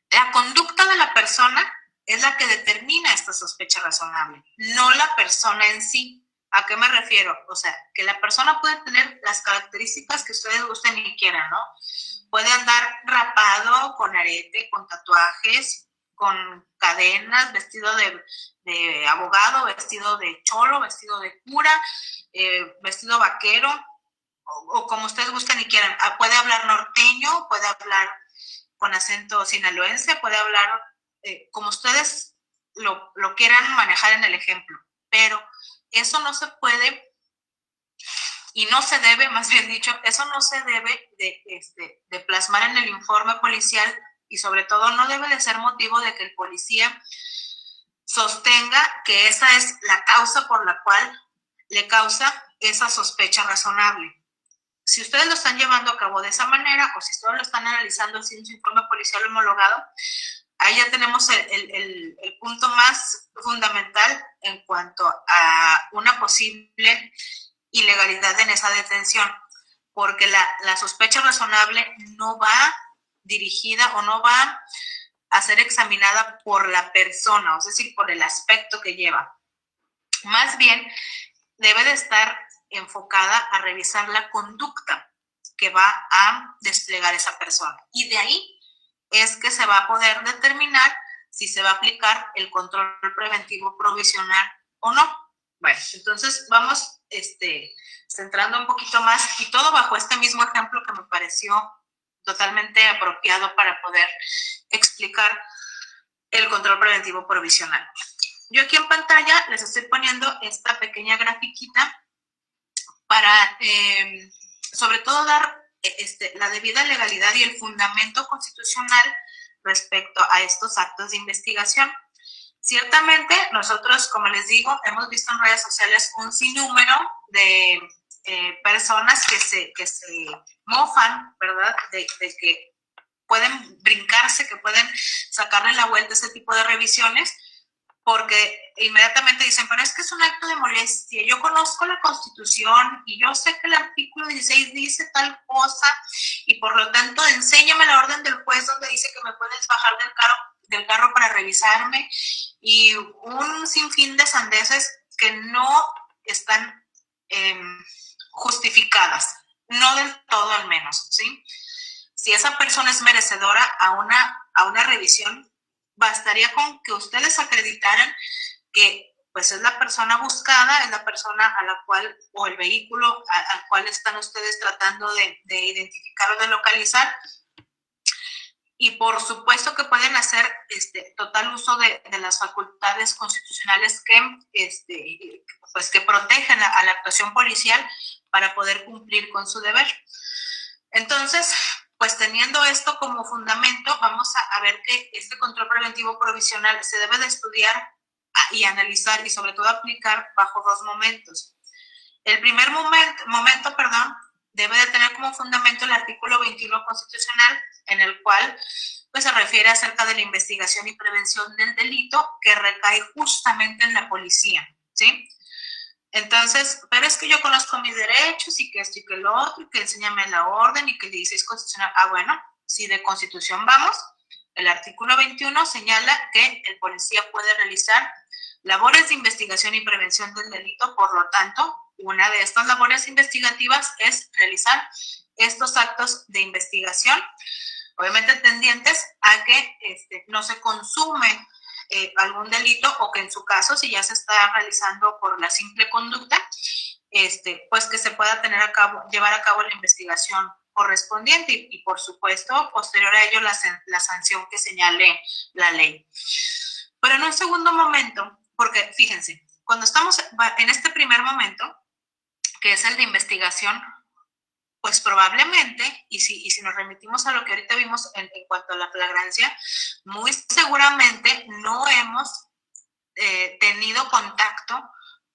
La conducta de la persona es la que determina esta sospecha razonable, no la persona en sí. ¿A qué me refiero? O sea, que la persona puede tener las características que ustedes gusten y quieran, ¿no? Puede andar rapado, con arete, con tatuajes, con cadenas, vestido de abogado, vestido de cholo, vestido de cura, vestido vaquero, o como ustedes gusten y quieran. Puede hablar norteño, puede hablar con acento sinaloense, puede hablar como ustedes lo quieran manejar en el ejemplo, pero eso no se puede y no se debe, más bien dicho, eso no se debe de plasmar en el informe policial y sobre todo no debe de ser motivo de que el policía sostenga que esa es la causa por la cual le causa esa sospecha razonable. Si ustedes lo están llevando a cabo de esa manera o si ustedes lo están analizando sin su informe policial homologado, ahí ya tenemos el punto más fundamental en cuanto a una posible ilegalidad en esa detención, porque la sospecha razonable no va dirigida o no va a ser examinada por la persona, es decir, por el aspecto que lleva. Más bien, debe de estar enfocada a revisar la conducta que va a desplegar esa persona. Y de ahí es que se va a poder determinar si se va a aplicar el control preventivo provisional o no. Bueno, entonces vamos centrando un poquito más y todo bajo este mismo ejemplo que me pareció totalmente apropiado para poder explicar el control preventivo provisional. Yo aquí en pantalla les estoy poniendo esta pequeña grafiquita para sobre todo dar la debida legalidad y el fundamento constitucional respecto a estos actos de investigación. Ciertamente, nosotros, como les digo, hemos visto en redes sociales un sinnúmero de personas que se mofan, ¿verdad?, de que pueden brincarse, que pueden sacarle la vuelta a ese tipo de revisiones, porque inmediatamente dicen, pero es que es un acto de molestia, yo conozco la Constitución y yo sé que el artículo 16 dice tal cosa y por lo tanto enséñame la orden del juez donde dice que me puedes bajar del carro para revisarme y un sinfín de sandeces que no están justificadas, no del todo al menos, ¿sí? Si esa persona es merecedora a una revisión, bastaría con que ustedes acreditaran que pues es la persona buscada, es la persona a la cual, o el vehículo al cual están ustedes tratando de identificar o de localizar. Y por supuesto que pueden hacer total uso de las facultades constitucionales pues que protegen a la actuación policial para poder cumplir con su deber. Entonces, pues teniendo esto como fundamento, vamos a ver que este control preventivo provisional se debe de estudiar y analizar y sobre todo aplicar bajo dos momentos. El primer momento, debe de tener como fundamento el artículo 21 constitucional, en el cual pues, se refiere acerca de la investigación y prevención del delito que recae justamente en la policía, ¿sí? Entonces, pero es que yo conozco mis derechos y que esto y que lo otro, y que enséñame la orden y que el 16 constitucional. Bueno, si de constitución vamos, el artículo 21 señala que el policía puede realizar labores de investigación y prevención del delito, por lo tanto, una de estas labores investigativas es realizar estos actos de investigación, obviamente tendientes a que no se consume algún delito o que en su caso, si ya se está realizando por la simple conducta, pues que se pueda llevar a cabo la investigación correspondiente y por supuesto, posterior a ello, la sanción que señale la ley. Pero en un segundo momento, porque fíjense, cuando estamos en este primer momento, que es el de investigación, pues probablemente, y si nos remitimos a lo que ahorita vimos en cuanto a la flagrancia, muy seguramente no hemos tenido contacto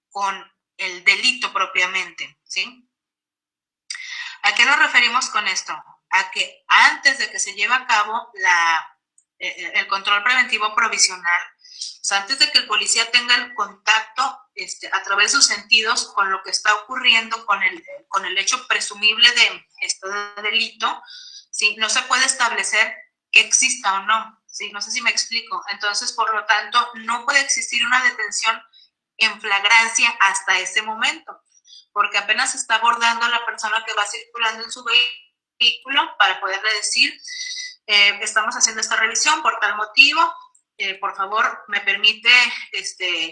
con el delito propiamente, ¿sí? ¿A qué nos referimos con esto? A que antes de que se lleve a cabo el control preventivo provisional, o sea, antes de que el policía tenga el contacto a través de sus sentidos con lo que está ocurriendo, con el hecho presumible de delito, ¿sí? No se puede establecer que exista o no, ¿sí? No sé si me explico. Entonces, por lo tanto, no puede existir una detención en flagrancia hasta ese momento, porque apenas está abordando a la persona que va circulando en su vehículo para poderle decir, estamos haciendo esta revisión por tal motivo, por favor, me permite,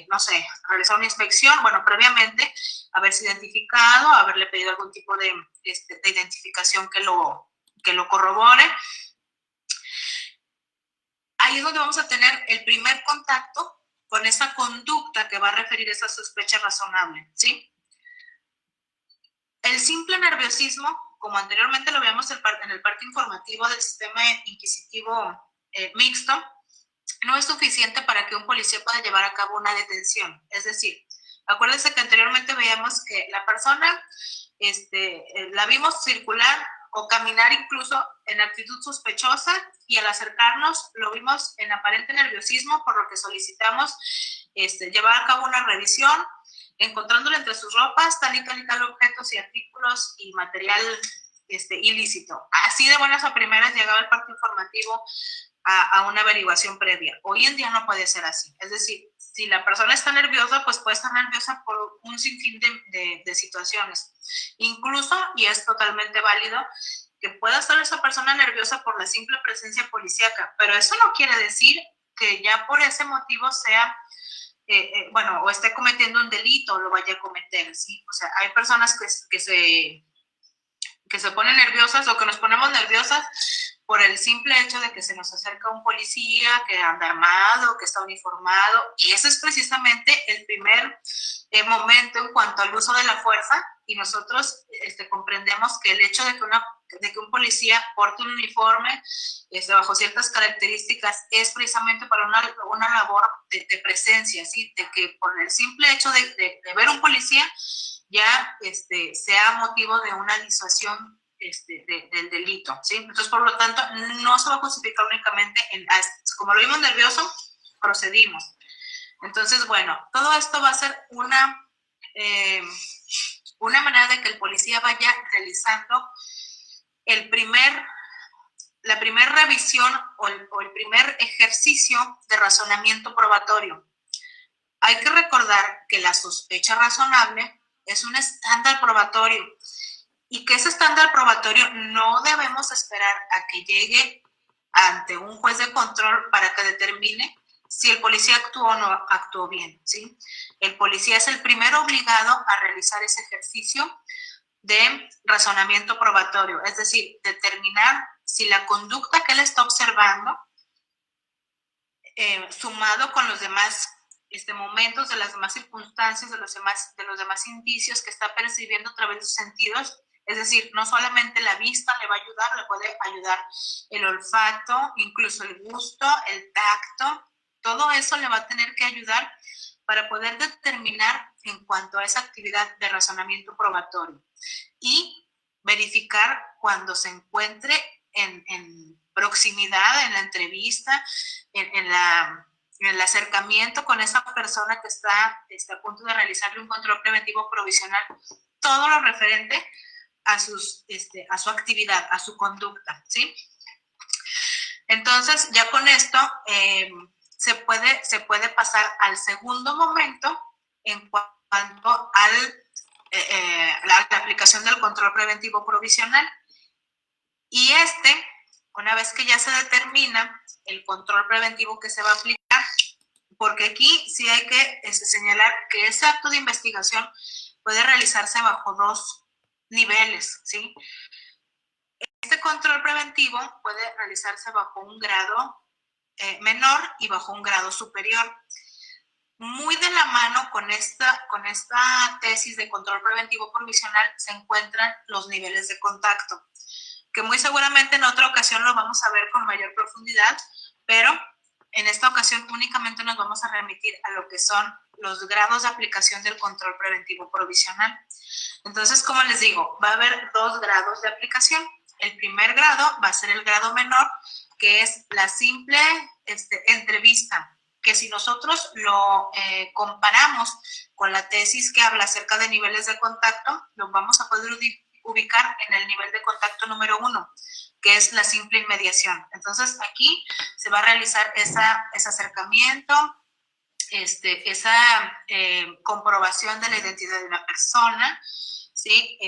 no sé, realizar una inspección, bueno, previamente, haberse identificado, haberle pedido algún tipo de identificación que lo corrobore. Ahí es donde vamos a tener el primer contacto con esa conducta que va a referir esa sospecha razonable, ¿sí? El simple nerviosismo, como anteriormente lo veíamos en el parte informativo del sistema inquisitivo mixto, no es suficiente para que un policía pueda llevar a cabo una detención. Es decir, acuérdense que anteriormente veíamos que la persona la vimos circular o caminar incluso en actitud sospechosa y al acercarnos lo vimos en aparente nerviosismo, por lo que solicitamos llevar a cabo una revisión, encontrándole entre sus ropas tal y tal objetos y artículos y material ilícito. Así de buenas a primeras llegaba el parte informativo a una averiguación previa. Hoy en día no puede ser así. Es decir, si la persona está nerviosa, pues puede estar nerviosa por un sinfín de situaciones. Incluso, y es totalmente válido, que pueda estar esa persona nerviosa por la simple presencia policíaca, pero eso no quiere decir que ya por ese motivo sea, bueno, o esté cometiendo un delito o lo vaya a cometer, ¿sí? O sea, hay personas que se ponen nerviosas o que nos ponemos nerviosas por el simple hecho de que se nos acerca un policía que anda armado, que está uniformado. Ese es precisamente el primer momento en cuanto al uso de la fuerza, y nosotros comprendemos que el hecho de que un policía porte un uniforme bajo ciertas características es precisamente para una labor de presencia, ¿sí? De que por el simple hecho de ver un policía ya sea motivo de una disuasión del delito, ¿sí? Entonces, por lo tanto, no se va a justificar únicamente como lo vimos nervioso, procedimos. Entonces, bueno, todo esto va a ser una manera de que el policía vaya realizando la primera revisión o el primer ejercicio de razonamiento probatorio. Hay que recordar que la sospecha razonable es un estándar probatorio y que ese estándar probatorio no debemos esperar a que llegue ante un juez de control para que determine si el policía actuó o no actuó bien, ¿sí? El policía es el primero obligado a realizar ese ejercicio de razonamiento probatorio, es decir, determinar si la conducta que él está observando, sumado con los demás momentos, de las demás circunstancias, de los demás indicios que está percibiendo a través de sus sentidos, es decir, no solamente la vista le va a ayudar, le puede ayudar el olfato, incluso el gusto, el tacto, todo eso le va a tener que ayudar para poder determinar en cuanto a esa actividad de razonamiento probatorio y verificar cuando se encuentre en proximidad, en la entrevista, en el acercamiento con esa persona que está a punto de realizarle un control preventivo provisional, todo lo referente a su actividad, a su conducta, ¿sí? Entonces, ya con esto se puede pasar al segundo momento en cuanto a la aplicación del control preventivo provisional. Y una vez que ya se determina el control preventivo que se va a aplicar, porque aquí sí hay que señalar que ese acto de investigación puede realizarse bajo dos niveles, ¿sí? Este control preventivo puede realizarse bajo un grado menor y bajo un grado superior. Muy de la mano con esta tesis de control preventivo provisional se encuentran los niveles de contacto, que muy seguramente en otra ocasión lo vamos a ver con mayor profundidad, pero en esta ocasión únicamente nos vamos a remitir a lo que son los grados de aplicación del control preventivo provisional. Entonces, como les digo, va a haber dos grados de aplicación. El primer grado va a ser el grado menor, que es la simple entrevista, que si nosotros lo comparamos con la tesis que habla acerca de niveles de contacto, lo vamos a poder ubicar en el nivel de contacto número 1, que es la simple inmediación. Entonces, aquí se va a realizar ese acercamiento, esa comprobación de la identidad de una persona, ¿sí?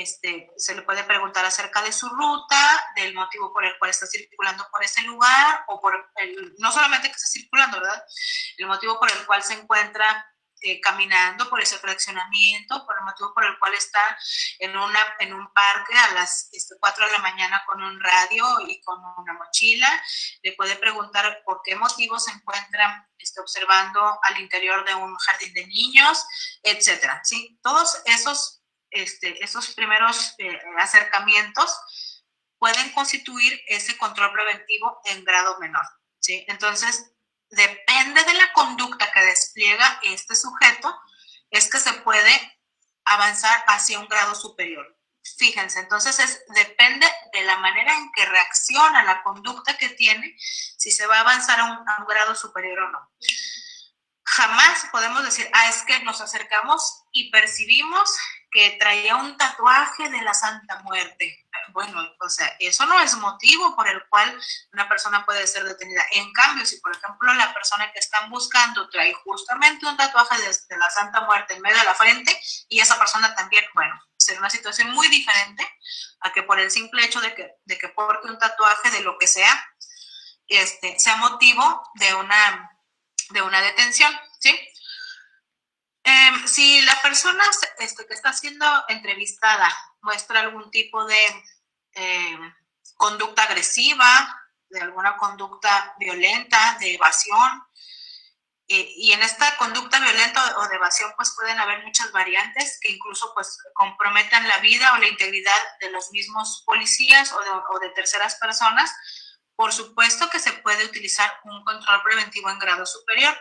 Se le puede preguntar acerca de su ruta, del motivo por el cual está circulando por ese lugar, o no solamente que está circulando, ¿verdad? El motivo por el cual se encuentra caminando por ese fraccionamiento, por el motivo por el cual está en un parque a las 4 de la mañana con un radio y con una mochila. Le puede preguntar por qué motivo se encuentra observando al interior de un jardín de niños, etcétera, ¿sí? Todos esos primeros acercamientos pueden constituir ese control preventivo en grado menor, ¿sí? Entonces, depende de la conducta que despliega este sujeto, es que se puede avanzar hacia un grado superior. Fíjense, entonces depende de la manera en que reacciona la conducta que tiene, si se va a avanzar a un grado superior o no. Jamás podemos decir, es que nos acercamos y percibimos que traía un tatuaje de la Santa Muerte. Bueno, o sea, eso no es motivo por el cual una persona puede ser detenida. En cambio, si por ejemplo la persona que están buscando trae justamente un tatuaje de la Santa Muerte en medio de la frente y esa persona también, bueno, será una situación muy diferente a que por el simple hecho de que porte un tatuaje de lo que sea, sea motivo de una detención, ¿sí? Si la persona que está siendo entrevistada muestra algún tipo de conducta agresiva, de alguna conducta violenta, de evasión, y en esta conducta violenta o de evasión pues pueden haber muchas variantes que incluso pues comprometan la vida o la integridad de los mismos policías o de terceras personas. Por supuesto que se puede utilizar un control preventivo en grado superior.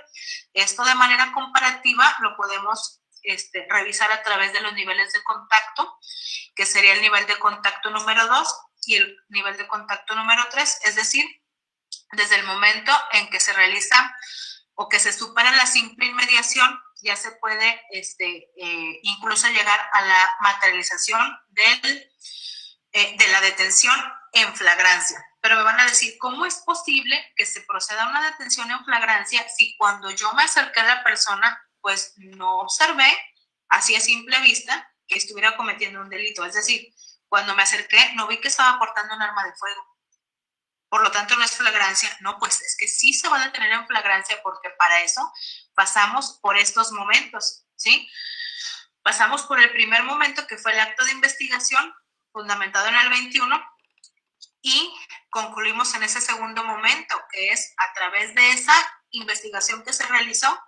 Esto de manera comparativa lo podemos revisar a través de los niveles de contacto, que sería el nivel de contacto número 2 y el nivel de contacto número 3, es decir, desde el momento en que se realiza o que se supera la simple inmediación, ya se puede incluso llegar a la materialización de la detención en flagrancia. Pero me van a decir, ¿cómo es posible que se proceda a una detención en flagrancia si cuando yo me acerqué a la persona, pues no observé, así a simple vista, que estuviera cometiendo un delito? Es decir, cuando me acerqué, no vi que estaba portando un arma de fuego. Por lo tanto, no es flagrancia. No, pues es que sí se va a detener en flagrancia porque para eso pasamos por estos momentos, ¿sí? Pasamos por el primer momento, que fue el acto de investigación, fundamentado en el 21, y concluimos en ese segundo momento, que es a través de esa investigación que se realizó,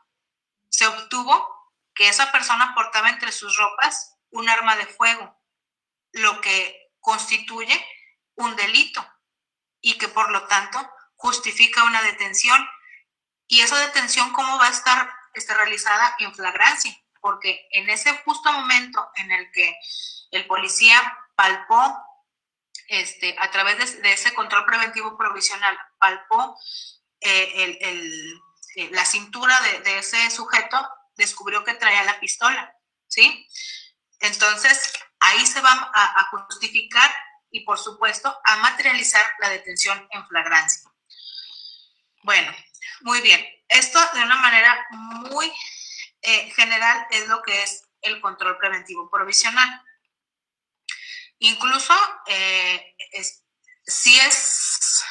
se obtuvo que esa persona portaba entre sus ropas un arma de fuego, lo que constituye un delito y que por lo tanto justifica una detención. Y esa detención, ¿cómo va a estar realizada? En flagrancia, porque en ese justo momento en el que el policía palpó, a través de ese control preventivo provisional, palpó la cintura de ese sujeto, descubrió que traía la pistola, ¿sí? Entonces, ahí se va a justificar y, por supuesto, a materializar la detención en flagrancia. Bueno, muy bien. Esto, de una manera muy general, es lo que es el control preventivo provisional. Incluso, si es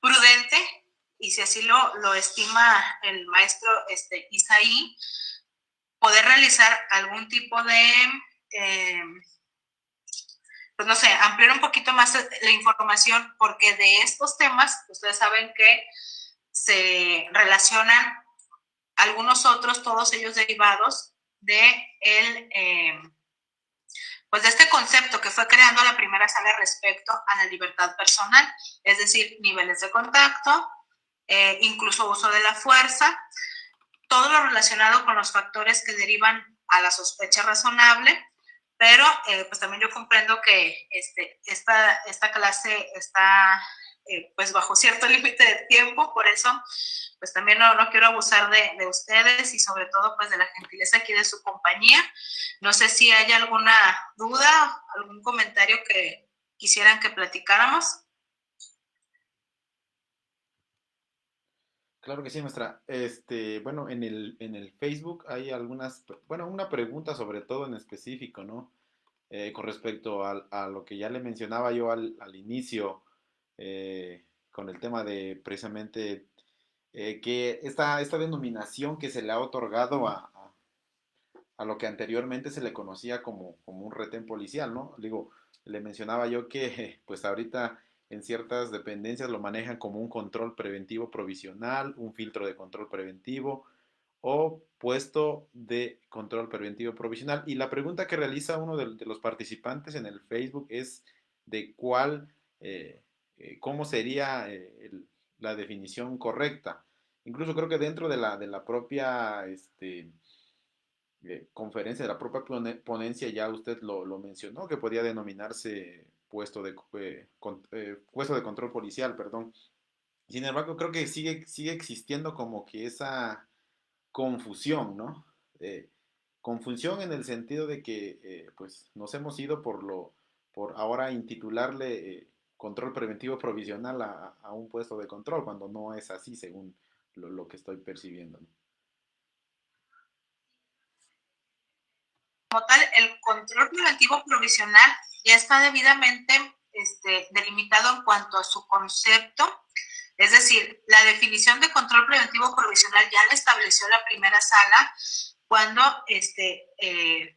prudente, y si así lo estima el maestro Isaí, poder realizar algún tipo de, pues no sé, ampliar un poquito más la información, porque de estos temas, ustedes saben que se relacionan algunos otros, todos ellos derivados de pues de este concepto que fue creando la primera sala respecto a la libertad personal, es decir, niveles de contacto, incluso uso de la fuerza, todo lo relacionado con los factores que derivan a la sospecha razonable, pero pues también yo comprendo que esta clase está pues bajo cierto límite de tiempo, por eso pues también no quiero abusar de ustedes y sobre todo pues de la gentileza aquí de su compañía. No sé si hay alguna duda, algún comentario que quisieran que platicáramos. Claro que sí, maestra. Bueno, en el Facebook hay bueno, una pregunta sobre todo en específico, ¿no? Con respecto a lo que ya le mencionaba yo al inicio, con el tema de precisamente que esta denominación que se le ha otorgado a lo que anteriormente se le conocía como un retén policial, ¿no? Digo, le mencionaba yo que pues ahorita en ciertas dependencias lo manejan como un control preventivo provisional, un filtro de control preventivo o puesto de control preventivo provisional. Y la pregunta que realiza uno de los participantes en el Facebook es de cómo sería la definición correcta. Incluso creo que dentro de la propia conferencia, de la propia ponencia, ya usted lo mencionó, que podía denominarse puesto de control policial, perdón. Sin embargo, creo que sigue existiendo como que esa confusión, ¿no? Confusión en el sentido de que pues nos hemos ido por ahora intitularle control preventivo provisional a un puesto de control, cuando no es así según lo que estoy percibiendo, ¿no? Como tal, el control preventivo provisional ya está debidamente delimitado en cuanto a su concepto. Es decir, la definición de control preventivo provisional ya la estableció la primera sala cuando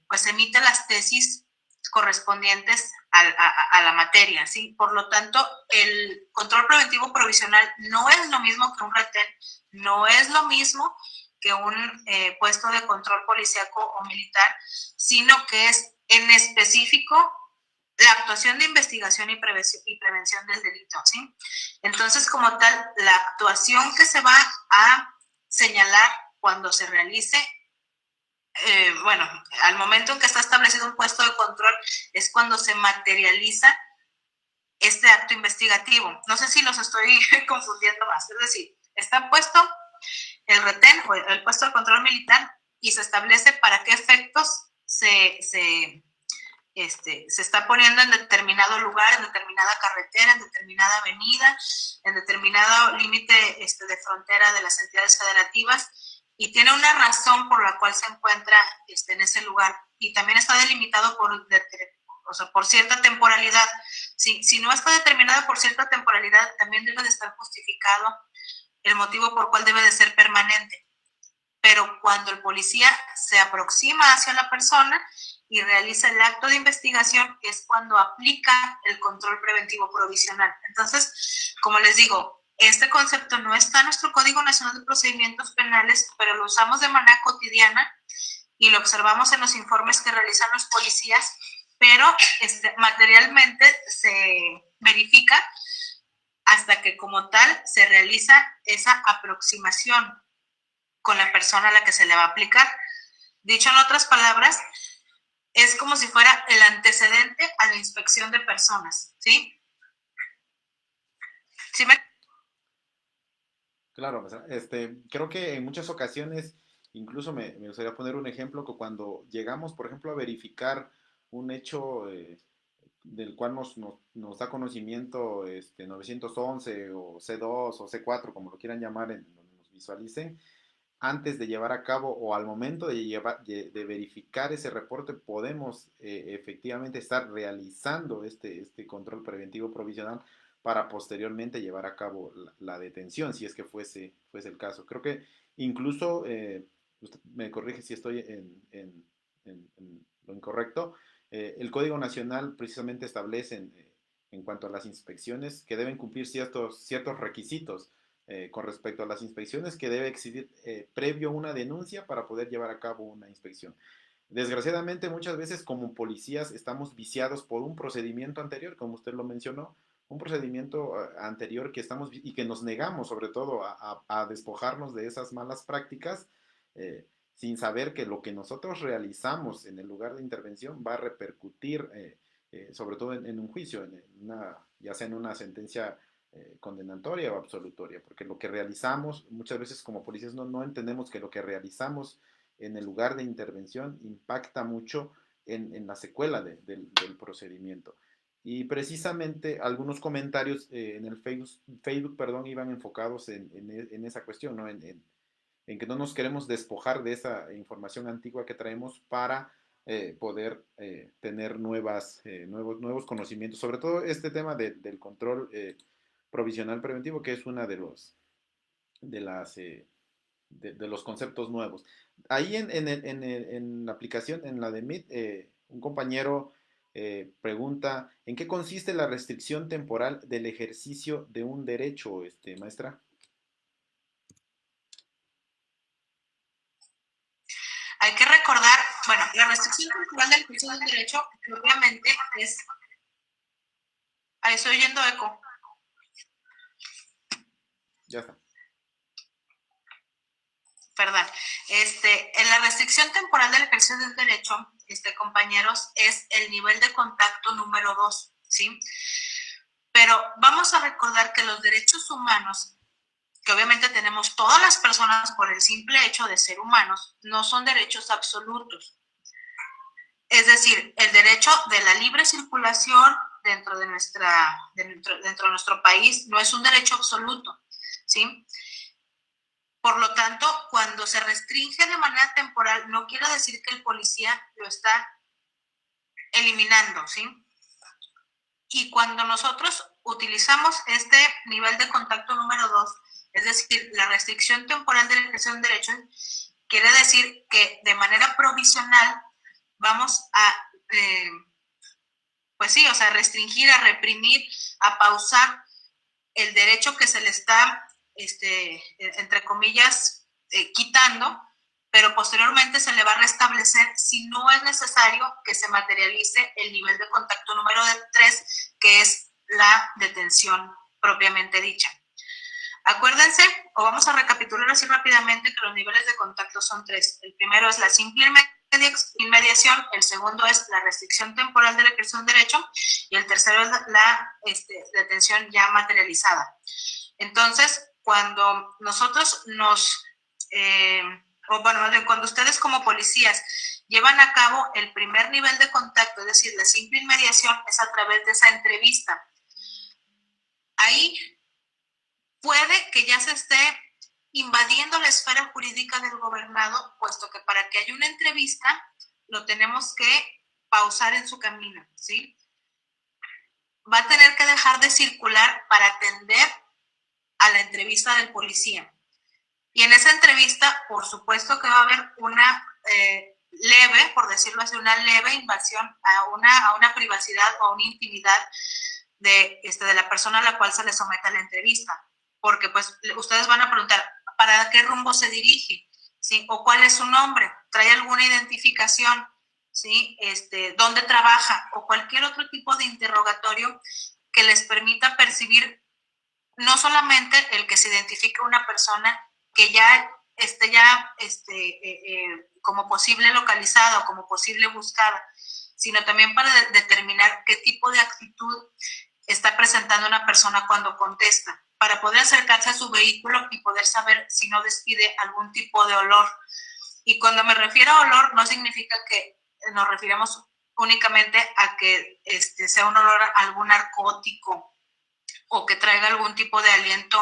pues emite las tesis correspondientes a la materia, ¿sí? Por lo tanto, el control preventivo provisional no es lo mismo que un retén, no es lo mismo que un puesto de control policíaco o militar, sino que es en específico la actuación de investigación y prevención del delito, ¿sí? Entonces, como tal, la actuación que se va a señalar cuando se realice, bueno, al momento en que está establecido un puesto de control, es cuando se materializa este acto investigativo. No sé si los estoy confundiendo más, es decir, está puesto el retén o el puesto de control militar y se establece para qué efectos se está poniendo en determinado lugar, en determinada carretera, en determinada avenida, en determinado límite de frontera de las entidades federativas y tiene una razón por la cual se encuentra en ese lugar y también está delimitado por cierta temporalidad. Si no está determinado por cierta temporalidad, también debe de estar justificado el motivo por cual debe de ser permanente. Pero cuando el policía se aproxima hacia la persona y realiza el acto de investigación es cuando aplica el control preventivo provisional. Entonces, como les digo, este concepto no está en nuestro Código Nacional de Procedimientos Penales, pero lo usamos de manera cotidiana y lo observamos en los informes que realizan los policías, pero materialmente se verifica hasta que como tal se realiza esa aproximación con la persona a la que se le va a aplicar. Dicho en otras palabras, es como si fuera el antecedente a la inspección de personas, ¿sí? ¿Sí me... Claro, o sea, creo que en muchas ocasiones, incluso me gustaría poner un ejemplo, que cuando llegamos, por ejemplo, a verificar un hecho del cual nos da conocimiento 911 o C2 o C4, como lo quieran llamar, en donde nos visualicen, antes de llevar a cabo o al momento de verificar ese reporte, podemos efectivamente estar realizando este control preventivo provisional para posteriormente llevar a cabo la detención, si es que fuese el caso. Creo que incluso, usted me corrige si estoy en lo incorrecto, el Código Nacional precisamente establece en cuanto a las inspecciones que deben cumplir ciertos requisitos con respecto a las inspecciones que debe existir previo una denuncia para poder llevar a cabo una inspección. Desgraciadamente, muchas veces como policías estamos viciados por un procedimiento anterior, como usted lo mencionó, un procedimiento anterior que estamos y que nos negamos sobre todo a despojarnos de esas malas prácticas sin saber que lo que nosotros realizamos en el lugar de intervención va a repercutir sobre todo en un juicio, ya sea en una sentencia condenatoria o absolutoria, porque lo que realizamos, muchas veces como policías no entendemos que lo que realizamos en el lugar de intervención impacta mucho en la secuela del procedimiento. Y precisamente algunos comentarios en el Facebook, perdón, iban enfocados en esa cuestión, ¿no? En que no nos queremos despojar de esa información antigua que traemos para poder tener nuevos conocimientos, sobre todo este tema del control provisional preventivo, que es una de las de los conceptos nuevos. Ahí en la aplicación, en la de Meet, un compañero pregunta, ¿en qué consiste la restricción temporal del ejercicio de un derecho, maestra? Hay que recordar, bueno, la restricción temporal del ejercicio del derecho, obviamente, es... Ahí estoy oyendo eco. Ya está. Perdón. En la restricción temporal del ejercicio del derecho, compañeros, es el nivel de contacto número 2, ¿sí? Pero vamos a recordar que los derechos humanos, que obviamente tenemos todas las personas por el simple hecho de ser humanos, no son derechos absolutos. Es decir, el derecho de la libre circulación dentro de nuestro país no es un derecho absoluto, ¿sí? Por lo tanto, cuando se restringe de manera temporal, no quiere decir que el policía lo está eliminando, ¿sí? Y cuando nosotros utilizamos este nivel de contacto número 2, es decir, la restricción temporal de la ejercicio de un derecho, quiere decir que de manera provisional vamos a, pues sí, o sea, restringir, a reprimir, a pausar el derecho que se le está, entre comillas, quitando, pero posteriormente se le va a restablecer si no es necesario que se materialice el nivel de contacto número 3, que es la detención propiamente dicha. Acuérdense, o vamos a recapitular así rápidamente, que los niveles de contacto son 3. El primero es la simple inmediación, el segundo es la restricción temporal de la ejercicio de un derecho, y el tercero es la detención ya materializada. Entonces, cuando nosotros cuando ustedes como policías llevan a cabo el primer nivel de contacto, es decir, la simple inmediación, es a través de esa entrevista. Ahí puede que ya se esté invadiendo la esfera jurídica del gobernado, puesto que para que haya una entrevista lo tenemos que pausar en su camino, ¿sí? Va a tener que dejar de circular para atender a la entrevista del policía. Y en esa entrevista, por supuesto que va a haber una leve, por decirlo así, una leve invasión a una privacidad o a una intimidad de la persona a la cual se le somete a la entrevista. Porque pues ustedes van a preguntar, ¿para qué rumbo se dirige? ¿Sí? ¿O cuál es su nombre? ¿Trae alguna identificación? ¿Sí? ¿Dónde trabaja? O cualquier otro tipo de interrogatorio que les permita percibir no solamente el que se identifique una persona que ya esté como posible localizada o como posible buscada, sino también para determinar qué tipo de actitud está presentando una persona cuando contesta, para poder acercarse a su vehículo y poder saber si no despide algún tipo de olor. Y cuando me refiero a olor, no significa que nos refiramos únicamente a que sea un olor a algún narcótico o que traiga algún tipo de aliento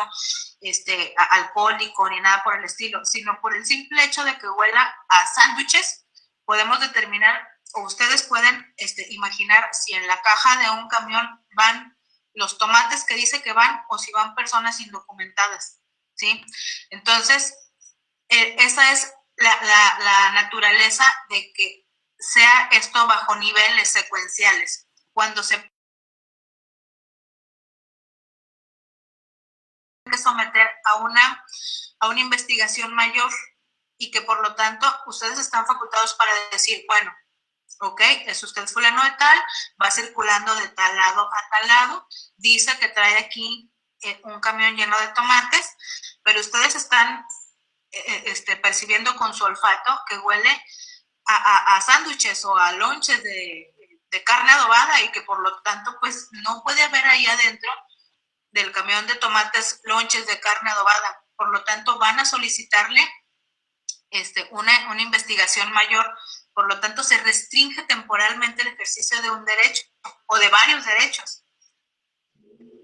alcohólico ni nada por el estilo, sino por el simple hecho de que huela a sándwiches, podemos determinar, o ustedes pueden imaginar si en la caja de un camión van los tomates que dice que van o si van personas indocumentadas, ¿sí? Entonces, esa es la naturaleza de que sea esto bajo niveles secuenciales. Cuando se que someter a una investigación mayor y que por lo tanto ustedes están facultados para decir, bueno, ok, es usted fulano de tal, va circulando de tal lado a tal lado, dice que trae aquí un camión lleno de tomates, pero ustedes están percibiendo con su olfato que huele a sándwiches o a lonches de carne adobada y que por lo tanto pues no puede haber ahí adentro del camión de tomates lonches de carne adobada. Por lo tanto, van a solicitarle una investigación mayor. Por lo tanto, se restringe temporalmente el ejercicio de un derecho o de varios derechos.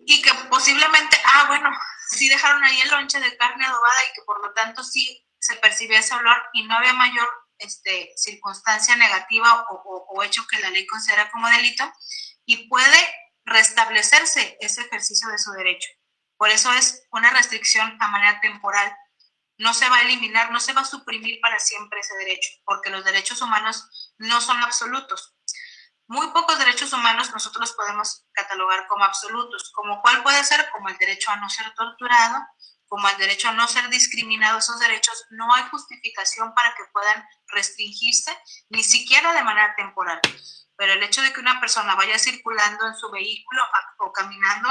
Y que posiblemente, bueno, sí dejaron ahí el lonche de carne adobada y que por lo tanto sí se percibía ese olor y no había mayor circunstancia negativa o hecho que la ley considera como delito, y puede restablecerse ese ejercicio de su derecho. Por eso es una restricción a manera temporal. No se va a eliminar, no se va a suprimir para siempre ese derecho, porque los derechos humanos no son absolutos. Muy pocos derechos humanos nosotros los podemos catalogar como absolutos, como cuál puede ser, como el derecho a no ser torturado, como el derecho a no ser discriminado. Esos derechos no hay justificación para que puedan restringirse, ni siquiera de manera temporal. Pero el hecho de que una persona vaya circulando en su vehículo o caminando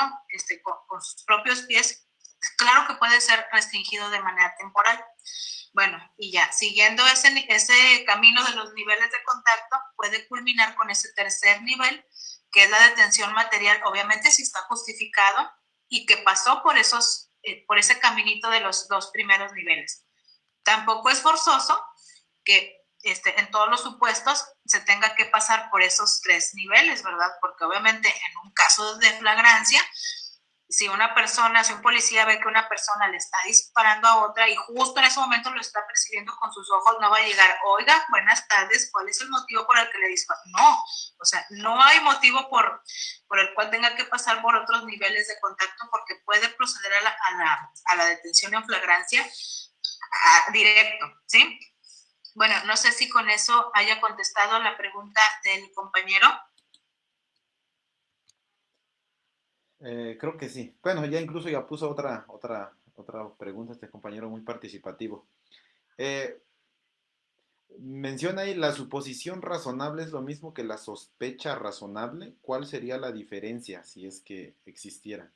con sus propios pies, claro que puede ser restringido de manera temporal. Bueno, y ya, siguiendo ese camino de los niveles de contacto, puede culminar con ese tercer nivel, que es la detención material, obviamente si está justificado y que pasó por ese caminito de los dos primeros niveles. Tampoco es forzoso que en todos los supuestos se tenga que pasar por esos tres niveles, ¿verdad? Porque obviamente en un caso de flagrancia, si un policía ve que una persona le está disparando a otra y justo en ese momento lo está percibiendo con sus ojos, no va a llegar, oiga, buenas tardes, ¿cuál es el motivo por el que le disparó? No, o sea, no hay motivo por el cual tenga que pasar por otros niveles de contacto, porque puede proceder a la detención en flagrancia directo, ¿sí? Bueno, no sé si con eso haya contestado la pregunta del compañero. Creo que sí. Bueno, ya incluso ya puso otra pregunta este compañero muy participativo. Eh, Menciona ahí, la suposición razonable es lo mismo que la sospecha razonable. ¿Cuál sería la diferencia si es que existiera?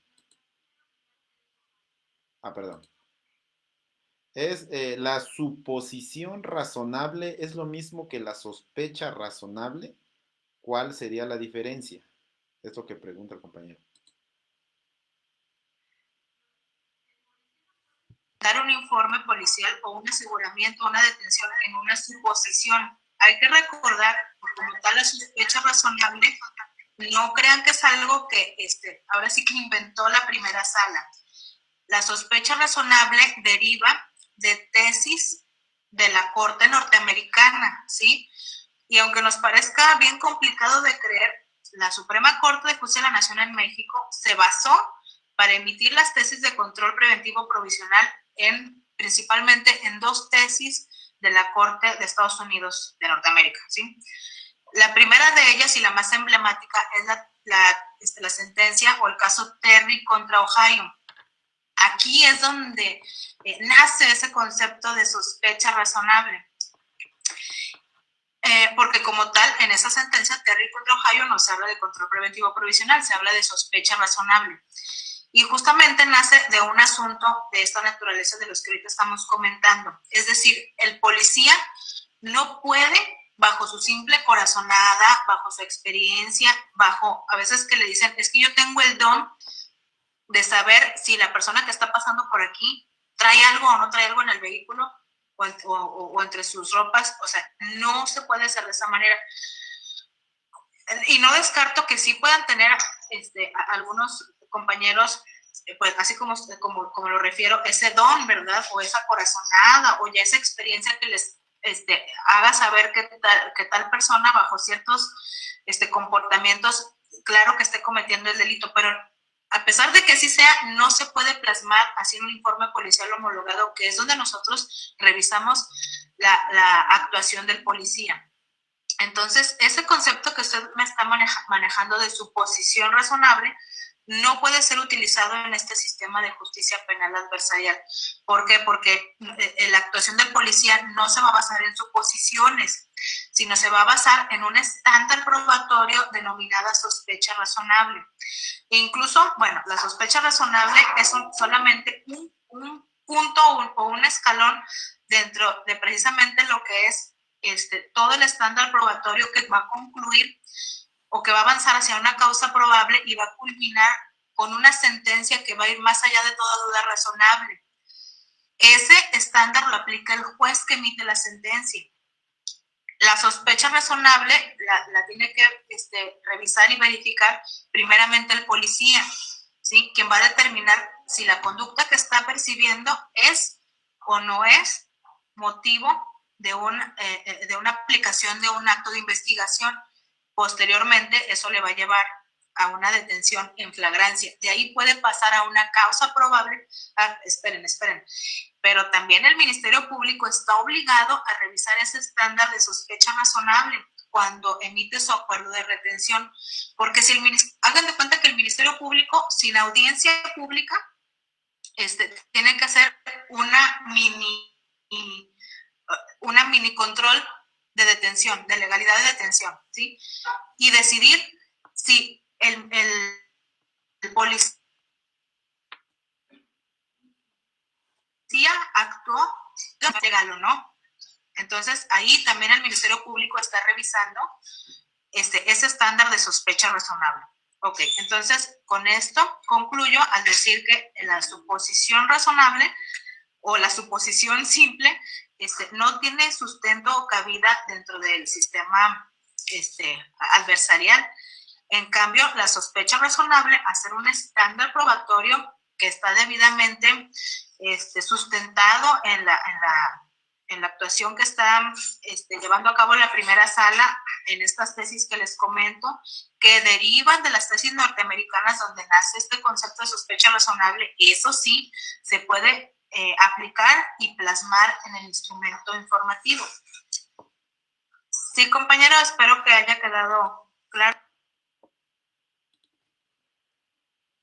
Perdón. La suposición razonable es lo mismo que la sospecha razonable. ¿Cuál sería la diferencia? Es lo que pregunta el compañero. Dar un informe policial o un aseguramiento, una detención en una suposición. Hay que recordar, como tal, la sospecha razonable, no crean que es algo que ahora sí que inventó la primera sala. La sospecha razonable deriva de tesis de la Corte norteamericana, ¿sí? Y aunque nos parezca bien complicado de creer, la Suprema Corte de Justicia de la Nación en México se basó para emitir las tesis de control preventivo provisional principalmente en dos tesis de la Corte de Estados Unidos de Norteamérica, ¿sí? La primera de ellas y la más emblemática es la sentencia o el caso Terry contra Ohio. Aquí es donde nace ese concepto de sospecha razonable. Porque como tal, en esa sentencia Terry contra Ohio no se habla de control preventivo provisional, se habla de sospecha razonable. Y justamente nace de un asunto de esta naturaleza de los que ahorita estamos comentando. Es decir, el policía no puede, bajo su simple corazonada, bajo su experiencia, a veces que le dicen, es que yo tengo el don de saber si la persona que está pasando por aquí trae algo o no trae algo en el vehículo o entre sus ropas. O sea, no se puede hacer de esa manera. Y no descarto que sí puedan tener algunos compañeros, pues así como lo refiero, ese don, ¿verdad? O esa corazonada, o ya esa experiencia que les haga saber que tal persona bajo ciertos comportamientos, claro que esté cometiendo el delito, pero a pesar de que así sea, no se puede plasmar así en un informe policial homologado, que es donde nosotros revisamos la actuación del policía. Entonces, ese concepto que usted me está manejando de suposición razonable no puede ser utilizado en este sistema de justicia penal adversarial. ¿Por qué? Porque la actuación del policía no se va a basar en suposiciones, sino se va a basar en un estándar probatorio denominada sospecha razonable. E incluso, bueno, la sospecha razonable es solamente un punto o un escalón dentro de precisamente lo que es todo el estándar probatorio que va a concluir o que va a avanzar hacia una causa probable y va a culminar con una sentencia que va a ir más allá de toda duda razonable. Ese estándar lo aplica el juez que emite la sentencia. La sospecha razonable la tiene que revisar y verificar primeramente el policía, ¿sí? Quien va a determinar si la conducta que está percibiendo es o no es motivo de una aplicación de un acto de investigación. Posteriormente, eso le va a llevar a una detención en flagrancia. De ahí puede pasar a una causa probable. Esperen. Pero también el Ministerio Público está obligado a revisar ese estándar de sospecha razonable cuando emite su acuerdo de retención. Porque si hagan de cuenta que el Ministerio Público, sin audiencia pública, tiene que hacer una mini control de detención, de legalidad de detención, ¿sí? Y decidir si el policía actuó legal o no. Entonces, ahí también el Ministerio Público está revisando ese estándar de sospecha razonable. Ok, entonces, con esto concluyo al decir que la suposición razonable o la suposición simple no tiene sustento o cabida dentro del sistema adversarial. En cambio, la sospecha razonable, hacer un estándar probatorio que está debidamente sustentado en la actuación que está llevando a cabo la primera sala en estas tesis que les comento, que derivan de las tesis norteamericanas donde nace este concepto de sospecha razonable. Eso sí, se puede aplicar y plasmar en el instrumento informativo. Sí, compañero, espero que haya quedado claro.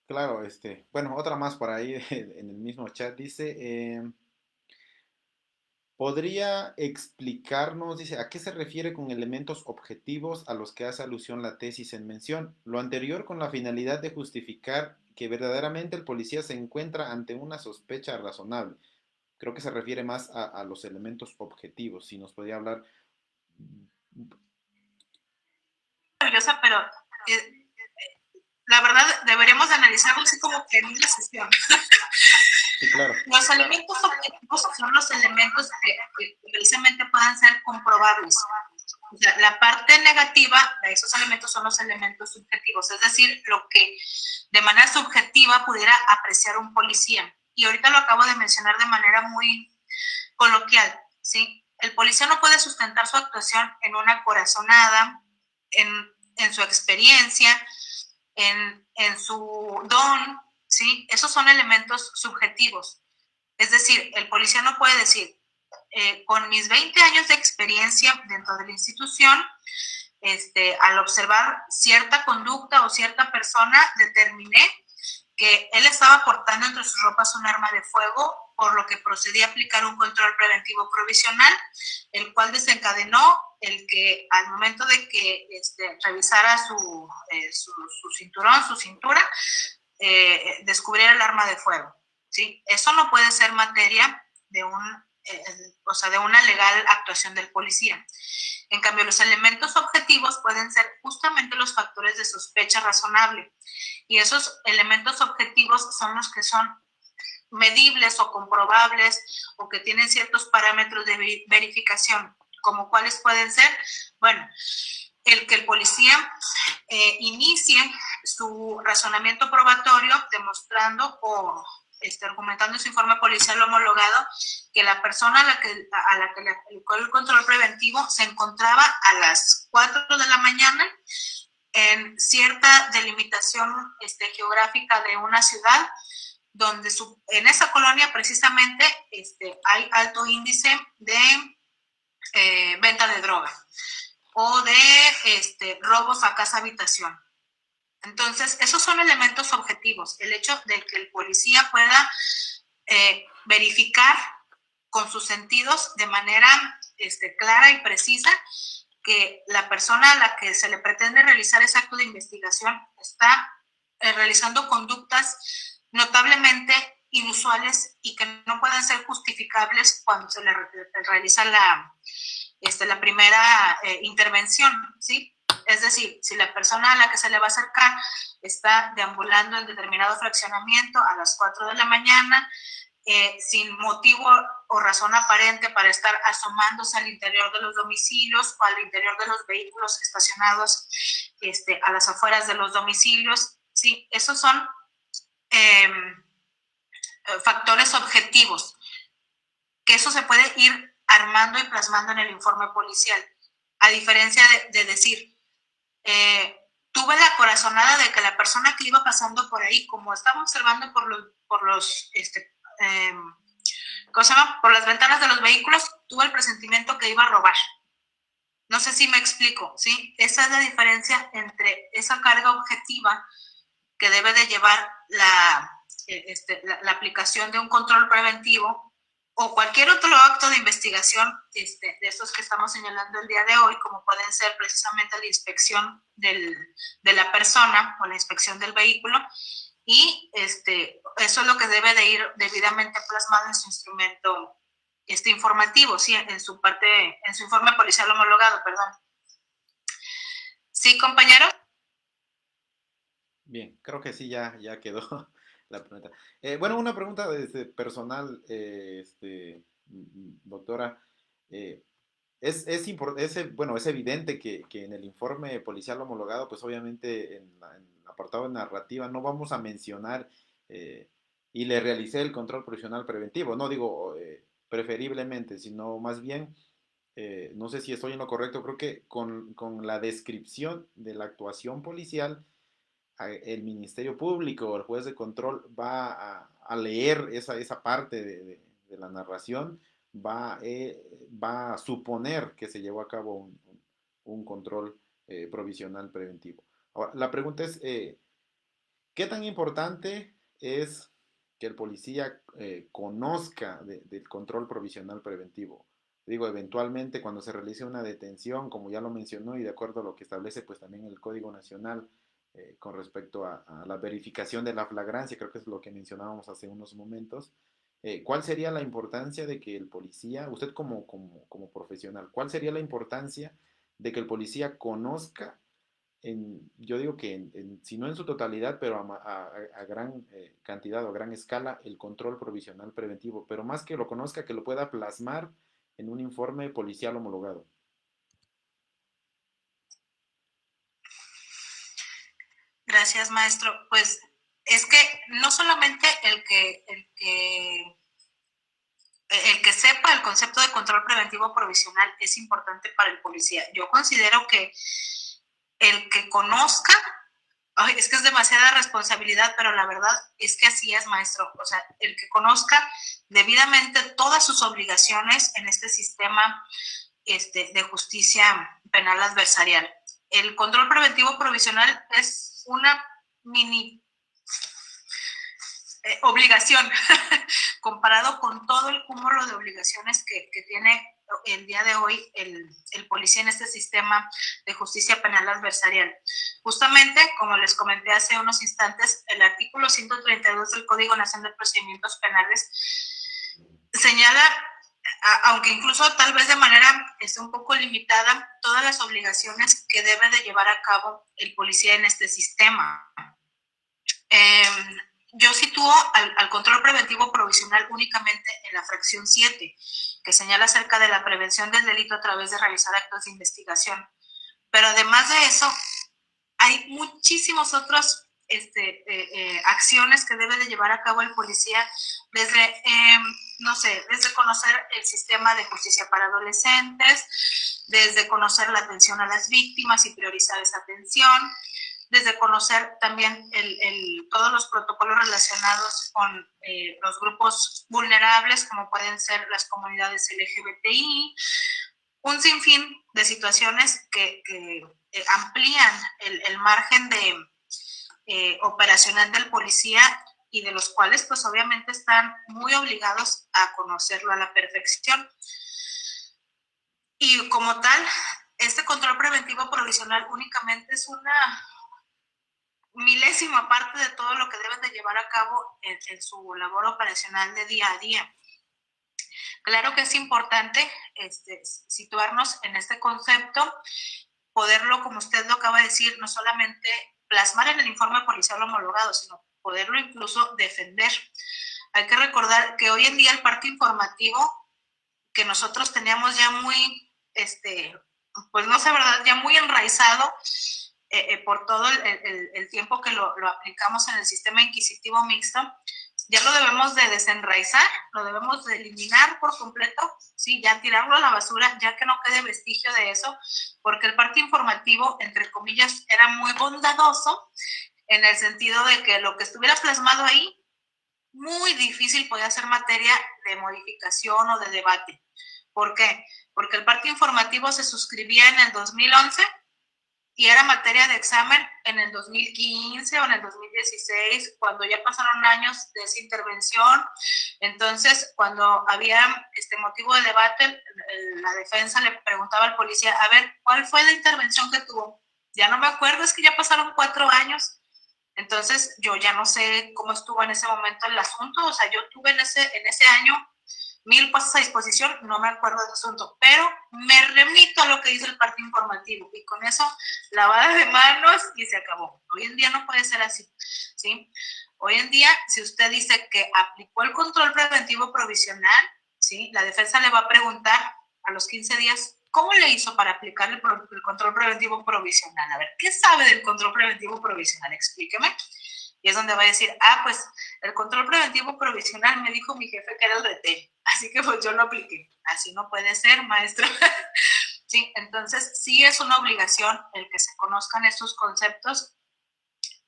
Claro, bueno, otra más por ahí en el mismo chat dice, ¿podría explicarnos, dice, a qué se refiere con elementos objetivos a los que hace alusión la tesis en mención? Lo anterior con la finalidad de justificar que verdaderamente el policía se encuentra ante una sospecha razonable. Creo que se refiere más a los elementos objetivos. Si nos podría hablar. Maravillosa, pero la verdad deberíamos de analizarlo así como que en una sesión. Sí, claro. Los elementos objetivos son los elementos que precisamente puedan ser comprobables. O sea, la parte negativa de esos elementos son los elementos subjetivos, es decir, lo que de manera subjetiva pudiera apreciar un policía. Y ahorita lo acabo de mencionar de manera muy coloquial, ¿sí? El policía no puede sustentar su actuación en una corazonada, en su experiencia, en su don, ¿sí? Esos son elementos subjetivos. Es decir, el policía no puede decir, con mis 20 años de experiencia dentro de la institución, al observar cierta conducta o cierta persona, determiné que él estaba portando entre sus ropas un arma de fuego, por lo que procedí a aplicar un control preventivo provisional, el cual desencadenó el que al momento de que revisara su cinturón, su cintura, descubriera el arma de fuego, ¿sí? Eso no puede ser materia de de una legal actuación del policía. En cambio, los elementos objetivos pueden ser justamente los factores de sospecha razonable. Y esos elementos objetivos son los que son medibles o comprobables o que tienen ciertos parámetros de verificación. ¿Como cuáles pueden ser? Bueno, el que el policía inicie su razonamiento probatorio demostrando o argumentando en su informe policial homologado que la persona a la que le aplicó el control preventivo se encontraba a las 4 de la mañana en cierta delimitación geográfica de una ciudad donde en esa colonia precisamente hay alto índice de venta de droga o de robos a casa habitación. Entonces, esos son elementos objetivos. El hecho de que el policía pueda verificar con sus sentidos de manera clara y precisa que la persona a la que se le pretende realizar ese acto de investigación está realizando conductas notablemente inusuales y que no pueden ser justificables cuando se le realiza la primera intervención, ¿sí? Es decir, si la persona a la que se le va a acercar está deambulando en determinado fraccionamiento a las 4 de la mañana, sin motivo o razón aparente para estar asomándose al interior de los domicilios o al interior de los vehículos estacionados a las afueras de los domicilios, ¿sí? Esos son factores objetivos, que eso se puede ir armando y plasmando en el informe policial, a diferencia de decir, tuve la corazonada de que la persona que iba pasando por ahí, como estaba observando por por las ventanas de los vehículos, tuve el presentimiento que iba a robar. No sé si me explico, ¿sí? Esa es la diferencia entre esa carga objetiva que debe de llevar la aplicación de un control preventivo o cualquier otro acto de investigación de estos que estamos señalando el día de hoy, como pueden ser precisamente la inspección de la persona o la inspección del vehículo, y eso es lo que debe de ir debidamente plasmado en su instrumento informativo, sí, en su informe policial homologado, perdón. ¿Sí, compañero? Bien, creo que sí, ya quedó la pregunta. Bueno, una pregunta personal, doctora. Bueno, es evidente que en el informe policial homologado, pues obviamente en el apartado de narrativa no vamos a mencionar y le realicé el control profesional preventivo, no digo preferiblemente, sino más bien, no sé si estoy en lo correcto, creo que con la descripción de la actuación policial, el Ministerio Público o el juez de control va a leer esa parte de la narración, va a suponer que se llevó a cabo un control provisional preventivo. Ahora, la pregunta es, ¿qué tan importante es que el policía conozca del control provisional preventivo? Digo, eventualmente cuando se realice una detención, como ya lo mencionó, y de acuerdo a lo que establece pues también el Código Nacional con respecto a la verificación de la flagrancia, creo que es lo que mencionábamos hace unos momentos. ¿Cuál sería la importancia de que el policía, usted como profesional, cuál sería la importancia de que el policía conozca yo digo que si no en su totalidad, pero a gran cantidad o a gran escala, el control provisional preventivo, pero más que lo conozca, que lo pueda plasmar en un informe policial homologado? Gracias, maestro. Pues es que no solamente el que sepa el concepto de control preventivo provisional es importante para el policía. Yo considero que el que conozca, ay, es que es demasiada responsabilidad, pero la verdad es que así es, maestro. O sea, el que conozca debidamente todas sus obligaciones en este sistema de justicia penal adversarial. El control preventivo provisional es una mini obligación comparado con todo el cúmulo de obligaciones que tiene el día de hoy el policía en este sistema de justicia penal adversarial. Justamente, como les comenté hace unos instantes, el artículo 132 del Código Nacional de Procedimientos Penales señala, aunque incluso tal vez de manera un poco limitada, todas las obligaciones que debe de llevar a cabo el policía en este sistema. Yo sitúo al control preventivo provisional únicamente en la fracción 7, que señala acerca de la prevención del delito a través de realizar actos de investigación. Pero además de eso, hay muchísimos otros acciones que debe de llevar a cabo el policía, desde, no sé, desde conocer el sistema de justicia para adolescentes, desde conocer la atención a las víctimas y priorizar esa atención, desde conocer también todos los protocolos relacionados con los grupos vulnerables, como pueden ser las comunidades LGBTI, un sinfín de situaciones que amplían el margen operacional del policía y de los cuales pues obviamente están muy obligados a conocerlo a la perfección. Y como tal, este control preventivo provisional únicamente es una milésima parte de todo lo que deben de llevar a cabo en su labor operacional de día a día. Claro que es importante situarnos en este concepto poderlo, como usted lo acaba de decir, no solamente plasmar en el informe policial homologado, sino poderlo incluso defender. Hay que recordar que hoy en día el parte informativo que nosotros teníamos ya muy, pues no sé, ¿verdad? Ya muy enraizado por todo el tiempo que lo aplicamos en el sistema inquisitivo mixto, ya lo debemos de desenraizar, lo debemos de eliminar por completo, sí, ya tirarlo a la basura, ya que no quede vestigio de eso, porque el parte informativo, entre comillas, era muy bondadoso en el sentido de que lo que estuviera plasmado ahí, muy difícil podía ser materia de modificación o de debate. ¿Por qué? Porque el parte informativo se suscribía en el 2011 y era materia de examen en el 2015 o en el 2016, cuando ya pasaron años de esa intervención. Entonces, cuando había motivo de debate, la defensa le preguntaba al policía, a ver, ¿cuál fue la intervención que tuvo? Ya no me acuerdo, es que ya pasaron 4 años. Entonces, yo ya no sé cómo estuvo en ese momento el asunto, o sea, yo tuve en ese año 1000 pasos a disposición, no me acuerdo del asunto, pero me remito a lo que dice el parte informativo y con eso lavada de manos y se acabó. Hoy en día no puede ser así, ¿sí? Hoy en día, si usted dice que aplicó el control preventivo provisional, ¿sí? La defensa le va a preguntar a los 15 días, ¿cómo le hizo para aplicar el control preventivo provisional? A ver, ¿qué sabe del control preventivo provisional? Explíqueme. Y es donde va a decir, pues el control preventivo provisional me dijo mi jefe que era el retén, así que pues yo lo apliqué. Así no puede ser, maestro. Sí, entonces sí es una obligación el que se conozcan estos conceptos,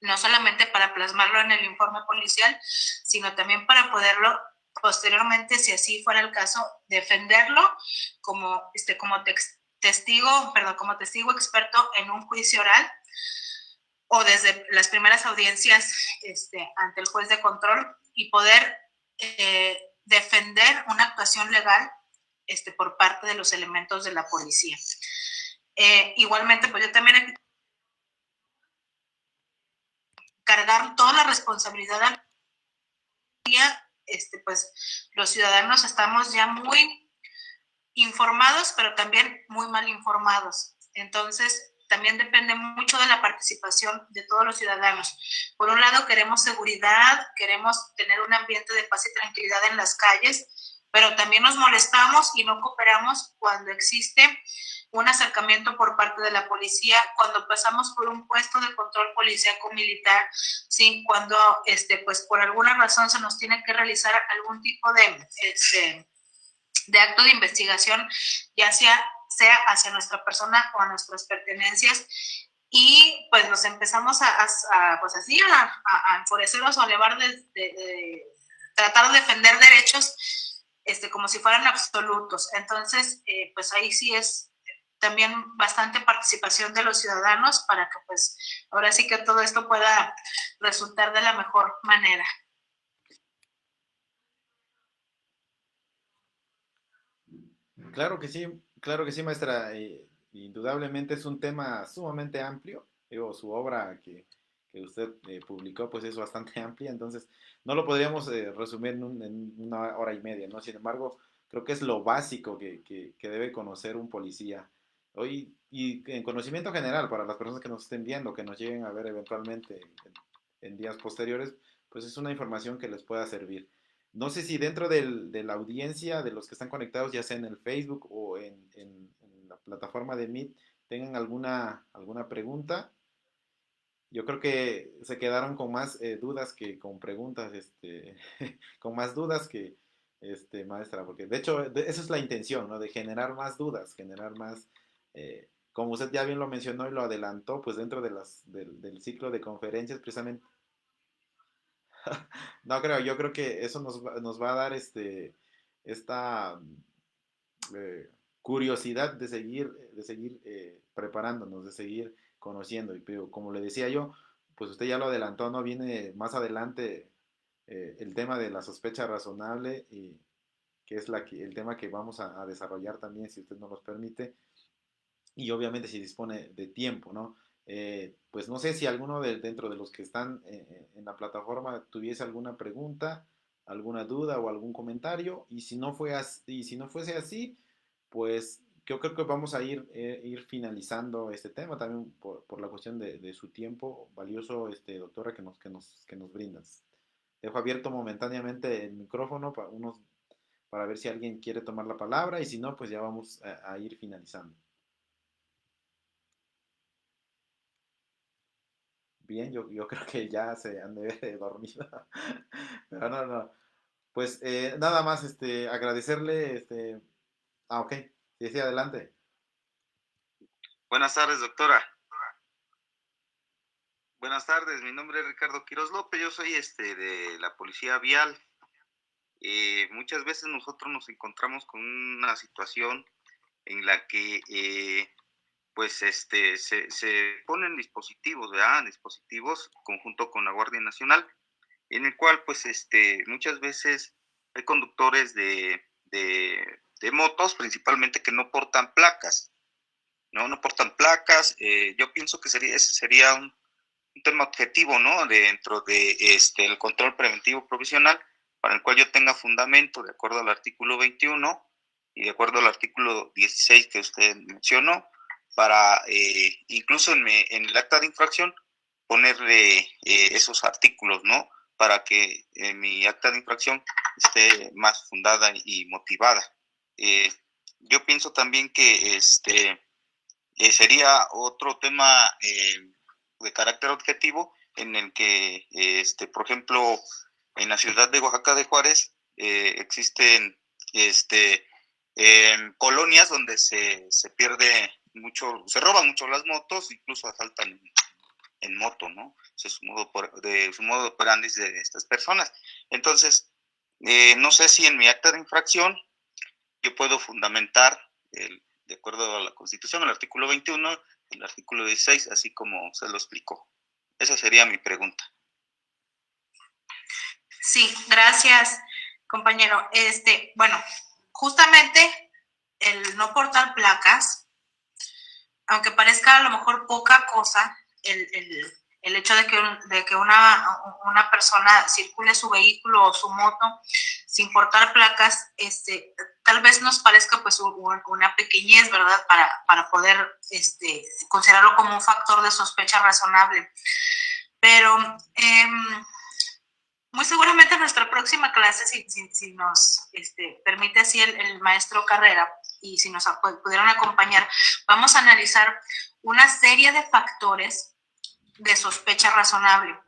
no solamente para plasmarlo en el informe policial, sino también para poderlo posteriormente, si así fuera el caso, defenderlo como, como testigo experto en un juicio oral o desde las primeras audiencias ante el juez de control y poder defender una actuación legal por parte de los elementos de la policía. Igualmente, pues yo también hay que cargar toda la responsabilidad al día, pues los ciudadanos estamos ya muy informados, pero también muy mal informados. Entonces, también depende mucho de la participación de todos los ciudadanos. Por un lado, queremos seguridad, queremos tener un ambiente de paz y tranquilidad en las calles, pero también nos molestamos y no cooperamos cuando existe un acercamiento por parte de la policía, cuando pasamos por un puesto de control policíaco militar, ¿sí? Cuando pues por alguna razón se nos tiene que realizar algún tipo de acto de investigación, ya sea hacia nuestra persona o a nuestras pertenencias, y pues nos empezamos pues así a enfurecernos o a elevar de tratar de defender derechos como si fueran absolutos. Entonces, pues ahí sí es también bastante participación de los ciudadanos para que pues ahora sí que todo esto pueda resultar de la mejor manera. Claro que sí, maestra. Indudablemente es un tema sumamente amplio. Digo, su obra que usted publicó pues es bastante amplia, entonces no lo podríamos resumir en una hora y media, ¿no? Sin embargo, creo que es lo básico que debe conocer un policía. Hoy, y en conocimiento general para las personas que nos estén viendo, que nos lleguen a ver eventualmente en días posteriores, pues es una información que les pueda servir. No sé si dentro de la audiencia, de los que están conectados, ya sea en el Facebook o en la plataforma de Meet, tengan alguna pregunta. Yo creo que se quedaron con más dudas que con preguntas, con más dudas que maestra, porque de hecho esa es la intención, ¿no? De generar más dudas, generar más, como usted ya bien lo mencionó y lo adelantó, pues dentro del ciclo de conferencias, precisamente. No creo, yo creo que eso nos va a dar esta curiosidad de seguir preparándonos, de seguir conociendo. Pero como le decía yo, pues usted ya lo adelantó, ¿no? Viene más adelante el tema de la sospecha razonable, y que es el tema que vamos a desarrollar también, si usted nos los permite, y obviamente si dispone de tiempo, ¿no? Pues no sé si alguno dentro de los que están en la plataforma tuviese alguna pregunta, alguna duda o algún comentario, y si no fuese así, pues yo creo que vamos a ir finalizando este tema también por la cuestión de su tiempo valioso, doctora, que nos brindas. Dejo abierto momentáneamente el micrófono para ver si alguien quiere tomar la palabra y si no, pues ya vamos a ir finalizando. Bien, yo creo que ya se han de ver dormido. Pero no, no. Pues nada más agradecerle. Ok, sí, sí, adelante. Buenas tardes, doctora. Buenas tardes, mi nombre es Ricardo Quiroz López, yo soy de la Policía Vial. Muchas veces nosotros nos encontramos con una situación en la que pues se ponen dispositivos, ¿verdad? Dispositivos conjunto con la Guardia Nacional, en el cual pues muchas veces hay conductores de motos principalmente que no portan placas, no portan placas. Yo pienso que ese sería un tema objetivo, ¿no? Dentro de el control preventivo provisional, para el cual yo tenga fundamento de acuerdo al artículo 21 y de acuerdo al artículo 16 que usted mencionó, para incluso en el acta de infracción ponerle esos artículos, ¿no? Para que mi acta de infracción esté más fundada y motivada. Yo pienso también que sería otro tema de carácter objetivo en el que, por ejemplo, en la ciudad de Oaxaca de Juárez existen colonias donde se pierde mucho, se roban mucho las motos, incluso asaltan en moto, ¿no? Ese es su modo de operandi de estas personas. Entonces, no sé si en mi acta de infracción yo puedo fundamentar de acuerdo a la Constitución, el artículo 21, el artículo 16, así como se lo explicó. Esa sería mi pregunta. Sí, gracias, compañero. Bueno, justamente el no portar placas, aunque parezca a lo mejor poca cosa, el hecho de que una persona circule su vehículo o su moto sin portar placas, tal vez nos parezca pues una pequeñez, ¿verdad? Para poder considerarlo como un factor de sospecha razonable. Pero muy seguramente en nuestra próxima clase, si nos permite así el maestro Carrera, y si nos pudieran acompañar, vamos a analizar una serie de factores de sospecha razonable.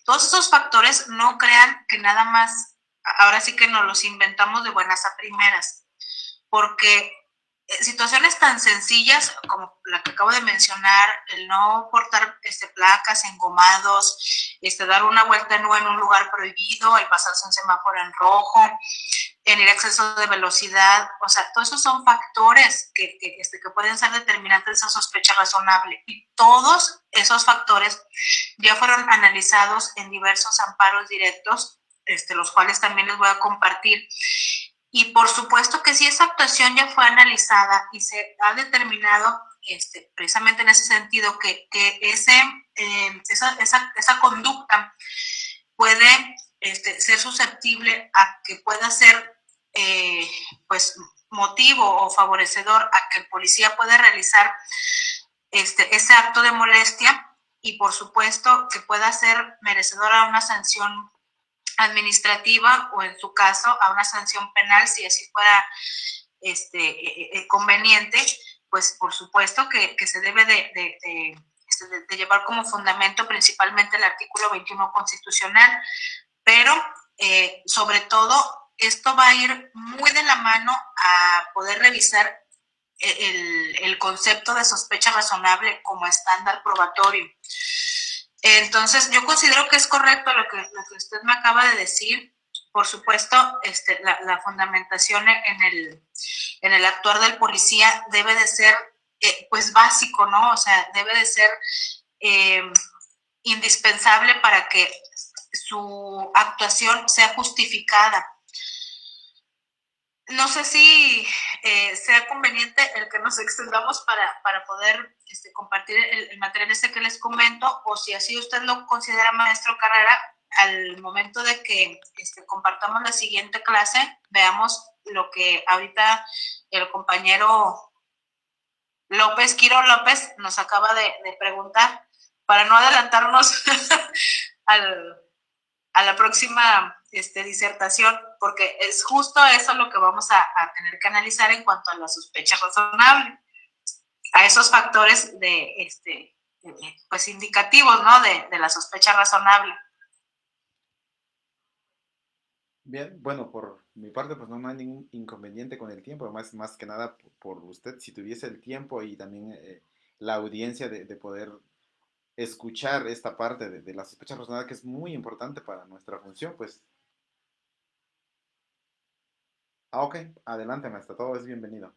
Todos esos factores no crean que nada más, ahora sí que nos los inventamos de buenas a primeras, porque situaciones tan sencillas como la que acabo de mencionar, el no portar placas, engomados, dar una vuelta no en un lugar prohibido, el pasarse un semáforo en rojo, en el exceso de velocidad, o sea, todos esos son factores que pueden ser determinantes de esa sospecha razonable. Y todos esos factores ya fueron analizados en diversos amparos directos, los cuales también les voy a compartir. Y por supuesto que si esa actuación ya fue analizada y se ha determinado precisamente en ese sentido que esa conducta puede ser susceptible a que pueda ser pues motivo o favorecedor a que el policía pueda realizar ese acto de molestia, y por supuesto que pueda ser merecedora a una sanción administrativa o en su caso a una sanción penal si así fuera conveniente, pues por supuesto que se debe de llevar como fundamento principalmente el artículo 21 constitucional, pero sobre todo esto va a ir muy de la mano a poder revisar el concepto de sospecha razonable como estándar probatorio. Entonces, yo considero que es correcto lo que usted me acaba de decir. Por supuesto, la fundamentación en el actuar del policía debe de ser, pues, básico, ¿no? O sea, debe de ser indispensable para que su actuación sea justificada. No sé si sea conveniente el que nos extendamos para poder compartir el material que les comento, o si así usted lo considera, maestro Carrera, al momento de que compartamos la siguiente clase, veamos lo que ahorita el compañero López, Quiro López, nos acaba de preguntar, para no adelantarnos a la próxima disertación, porque es justo eso lo que vamos a tener que analizar en cuanto a la sospecha razonable, a esos factores pues indicativos, ¿no? De la sospecha razonable. Bien, bueno, por mi parte, pues no hay ningún inconveniente con el tiempo, más que nada por usted, si tuviese el tiempo y también la audiencia de poder escuchar esta parte de la sospecha razonable, que es muy importante para nuestra función, pues, ok, adelante, maestra, todo es bienvenido.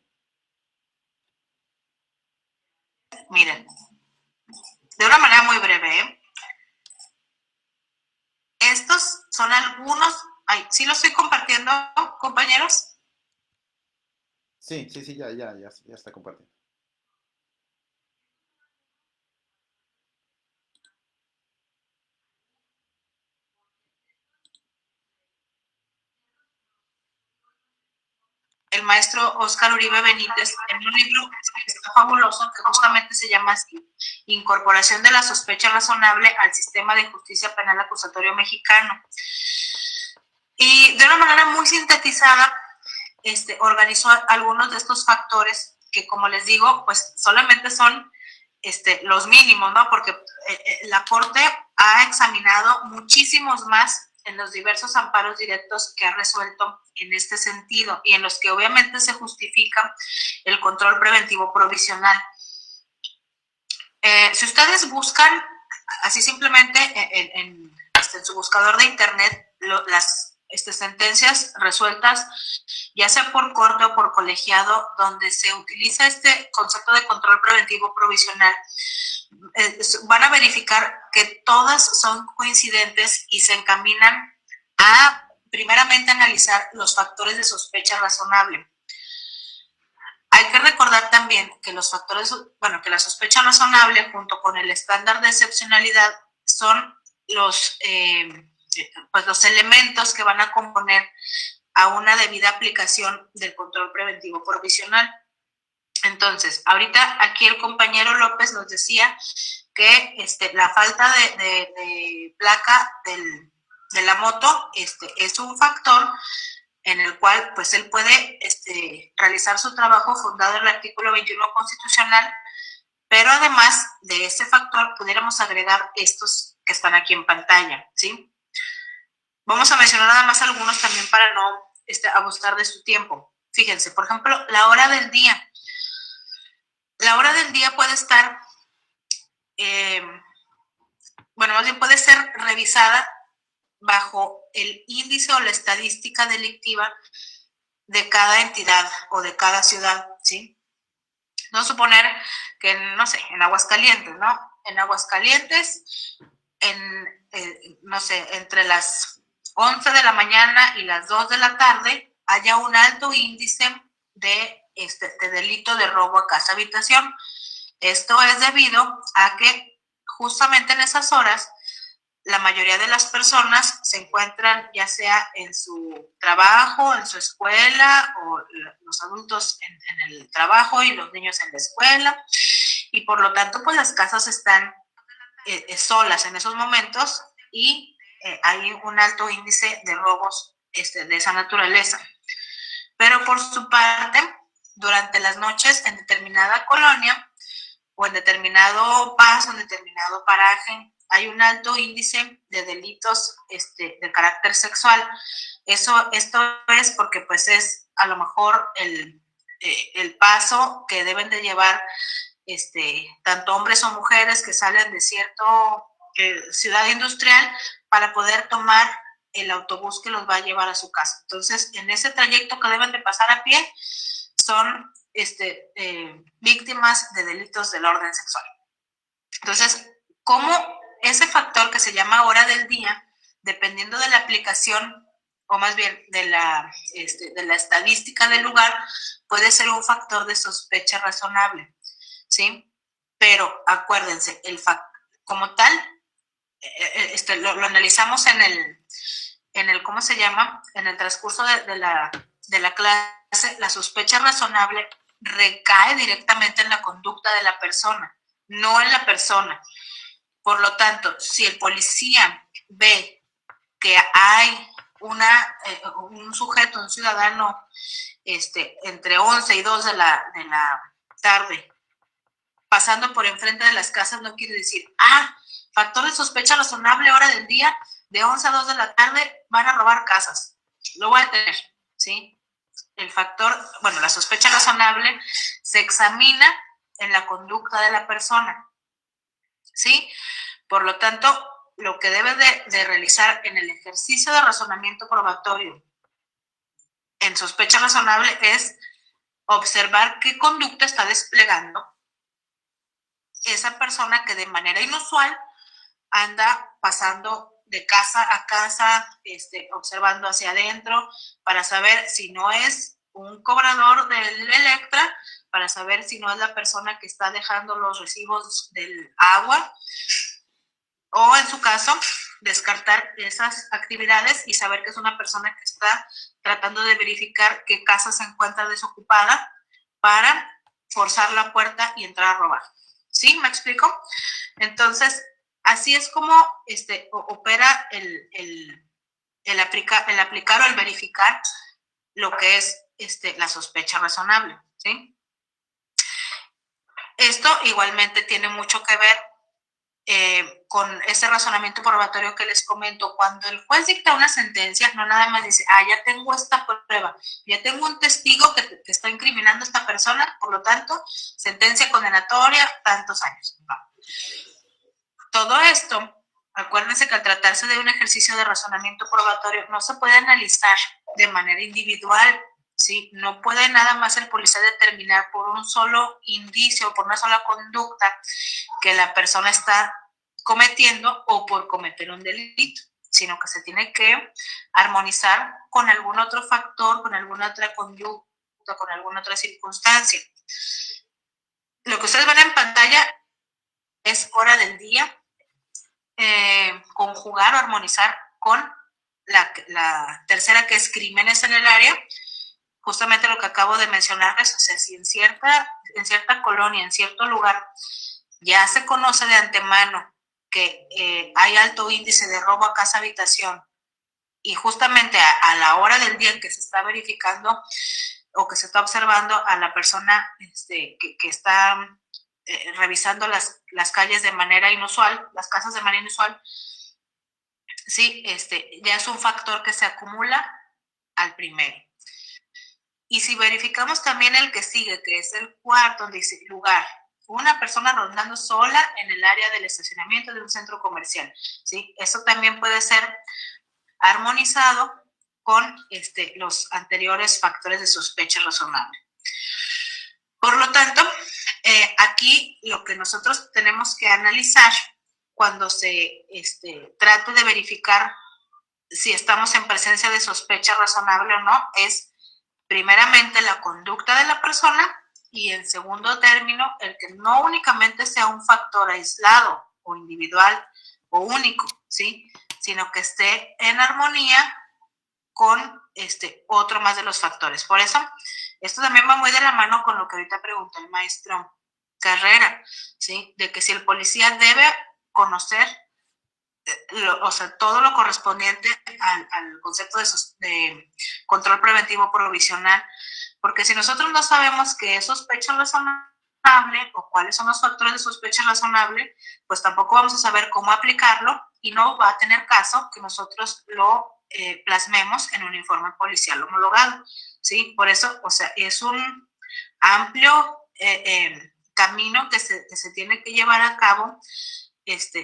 Miren, de una manera muy breve, estos son algunos, ¿sí lo estoy compartiendo, compañeros? Sí, ya está compartiendo. El maestro Óscar Uribe Benítez en un libro que está fabuloso, que justamente se llama así, Incorporación de la sospecha razonable al sistema de justicia penal acusatorio mexicano. Y de una manera muy sintetizada, organizó algunos de estos factores que, como les digo, pues solamente son los mínimos, ¿no? Porque la Corte ha examinado muchísimos más en los diversos amparos directos que ha resuelto en este sentido y en los que obviamente se justifica el control preventivo provisional. Si ustedes buscan así simplemente en su buscador de internet las sentencias resueltas, ya sea por corte o por colegiado, donde se utiliza este concepto de control preventivo provisional, van a verificar que todas son coincidentes y se encaminan a, primeramente, analizar los factores de sospecha razonable. Hay que recordar también que los factores, bueno, que la sospecha razonable junto con el estándar de excepcionalidad son pues los elementos que van a componer a una debida aplicación del control preventivo provisional. Entonces, ahorita aquí el compañero López nos decía que la falta de placa de la moto es un factor en el cual pues él puede realizar su trabajo fundado en el artículo 21 constitucional, pero además de ese factor pudiéramos agregar estos que están aquí en pantalla, ¿sí? Vamos a mencionar nada más algunos también para no abusar de su tiempo. Fíjense, por ejemplo, la hora del día. La hora del día puede estar, bueno, más bien puede ser revisada bajo el índice o la estadística delictiva de cada entidad o de cada ciudad, ¿sí? No suponer que, no sé, en Aguascalientes, ¿no? En Aguascalientes, no sé, entre las 11 de la mañana y las 2 de la tarde, haya un alto índice de delito de robo a casa habitación. Esto es debido a que justamente en esas horas la mayoría de las personas se encuentran ya sea en su trabajo, en su escuela, o los adultos en el trabajo y los niños en la escuela, y por lo tanto pues las casas están solas en esos momentos y hay un alto índice de robos de esa naturaleza. Pero por su parte, durante las noches en determinada colonia o en determinado paso, en determinado paraje, hay un alto índice de delitos de carácter sexual. Esto es porque pues es a lo mejor el paso que deben de llevar tanto hombres o mujeres que salen de cierto ciudad industrial para poder tomar el autobús que los va a llevar a su casa. Entonces, en ese trayecto que deben de pasar a pie, son víctimas de delitos del orden sexual. Entonces, ¿cómo ese factor que se llama hora del día, dependiendo de la aplicación, o más bien de la estadística del lugar, puede ser un factor de sospecha razonable, ¿sí? Pero acuérdense, como tal, lo analizamos en el, ¿cómo se llama? En el transcurso de la clase. La sospecha razonable recae directamente en la conducta de la persona, no en la persona. Por lo tanto, si el policía ve que hay un sujeto, un ciudadano, entre 11 y 2 de la tarde, pasando por enfrente de las casas, no quiere decir, factor de sospecha razonable, hora del día, de 11 a 2 de la tarde, van a robar casas. Lo voy a tener, ¿sí? El factor, la sospecha razonable se examina en la conducta de la persona, ¿sí? Por lo tanto, lo que debe de realizar en el ejercicio de razonamiento probatorio en sospecha razonable es observar qué conducta está desplegando esa persona que de manera inusual anda pasando de casa a casa, observando hacia adentro, para saber si no es un cobrador del Electra, para saber si no es la persona que está dejando los recibos del agua, o en su caso, descartar esas actividades y saber que es una persona que está tratando de verificar qué casa se encuentra desocupada para forzar la puerta y entrar a robar. ¿Sí? ¿Me explico? Entonces, así es como opera el aplicar o el verificar lo que es la sospecha razonable. ¿Sí? Esto igualmente tiene mucho que ver con ese razonamiento probatorio que les comento. Cuando el juez dicta una sentencia, no nada más dice, ya tengo esta prueba, ya tengo un testigo que está incriminando a esta persona, por lo tanto, sentencia condenatoria, tantos años. No. Todo esto, acuérdense que al tratarse de un ejercicio de razonamiento probatorio, no se puede analizar de manera individual, ¿sí? No puede nada más el policía determinar por un solo indicio, por una sola conducta que la persona está cometiendo o por cometer un delito, sino que se tiene que armonizar con algún otro factor, con alguna otra conducta, con alguna otra circunstancia. Lo que ustedes ven en pantalla es hora del día, conjugar o armonizar con la tercera, que es crímenes en el área. Justamente lo que acabo de mencionarles, o sea, si en cierta colonia, en cierto lugar, ya se conoce de antemano que hay alto índice de robo a casa habitación, y justamente a la hora del día en que se está verificando o que se está observando a la persona que está revisando las calles de manera inusual, las casas de manera inusual, sí, ya es un factor que se acumula al primero. Y si verificamos también el que sigue, que es el cuarto, donde dice lugar, una persona rondando sola en el área del estacionamiento de un centro comercial, ¿sí? Eso también puede ser armonizado con los anteriores factores de sospecha razonable. Por lo tanto, aquí lo que nosotros tenemos que analizar cuando se trate de verificar si estamos en presencia de sospecha razonable o no es primeramente la conducta de la persona y en segundo término el que no únicamente sea un factor aislado o individual o único, ¿sí? Sino que esté en armonía con otro más de los factores. Por eso, esto también va muy de la mano con lo que ahorita preguntó el maestro Carrera, ¿sí? De que si el policía debe conocer todo lo correspondiente al concepto de control preventivo provisional, porque si nosotros no sabemos qué es sospecha razonable o cuáles son los factores de sospecha razonable, pues tampoco vamos a saber cómo aplicarlo y no va a tener caso que nosotros lo plasmemos en un informe policial homologado, ¿sí? Por eso, es un amplio camino que se tiene que llevar a cabo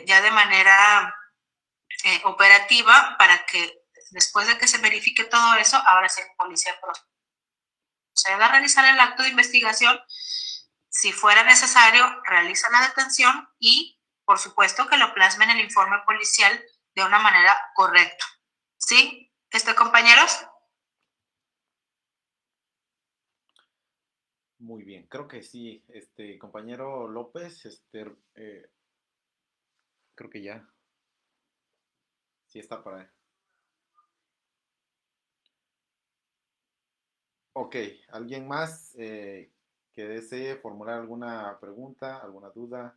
ya de manera operativa para que después de que se verifique todo eso, ahora sí el policía proceda a realizar el acto de investigación. Si fuera necesario, realiza la detención y, por supuesto, que lo plasme en el informe policial de una manera correcta. ¿Sí? Compañeros. Muy bien, creo que sí, compañero López, creo que ya, sí está para. Ok, ¿alguien más que desee formular alguna pregunta, alguna duda.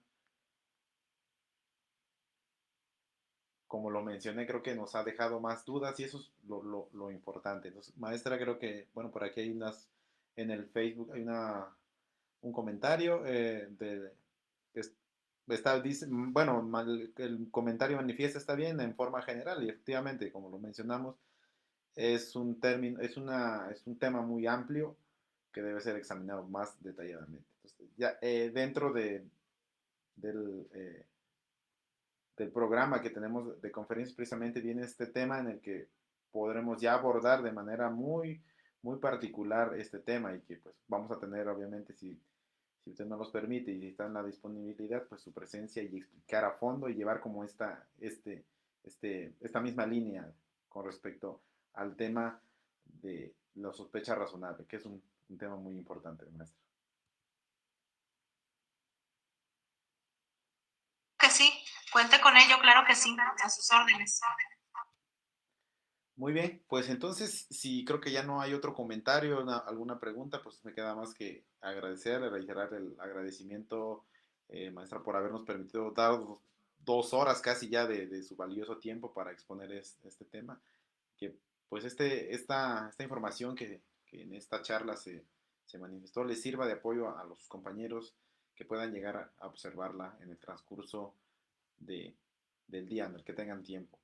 Como lo mencioné, creo que nos ha dejado más dudas y eso es lo importante. Entonces, maestra, creo que, bueno, por aquí hay en el Facebook hay un comentario que dice, bueno, el comentario manifiesta está bien en forma general y efectivamente, como lo mencionamos, es un término, es un tema muy amplio que debe ser examinado más detalladamente. Entonces, ya dentro del del programa que tenemos de conferencias precisamente viene este tema en el que podremos ya abordar de manera muy particular este tema y que pues vamos a tener obviamente si usted nos los permite y si está en la disponibilidad pues su presencia y explicar a fondo y llevar como esta misma línea con respecto al tema de la sospecha razonable, que es un tema muy importante, maestro. Que sí, cuente con ello, claro que sí, a sus órdenes. Muy bien, pues entonces, si creo que ya no hay otro comentario, alguna pregunta, pues me queda más que agradecerle, reiterar el agradecimiento, maestra, por habernos permitido dar 2 horas casi ya de su valioso tiempo para exponer este tema. Que pues esta información que en esta charla se manifestó les sirva de apoyo a los compañeros que puedan llegar a observarla en el transcurso de, del día, en el que tengan tiempo.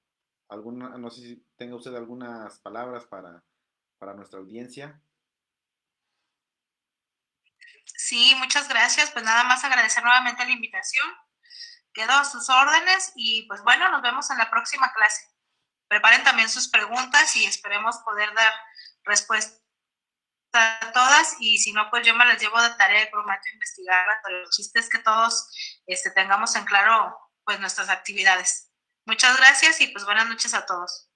No sé si tenga usted algunas palabras para nuestra audiencia. Sí, muchas gracias. Pues nada más agradecer nuevamente la invitación. Quedo a sus órdenes y pues bueno, nos vemos en la próxima clase. Preparen también sus preguntas y esperemos poder dar respuesta a todas y si no, pues yo me las llevo de tarea y prometo investigarlas, pero el chiste es que todos tengamos en claro pues nuestras actividades. Muchas gracias y pues buenas noches a todos.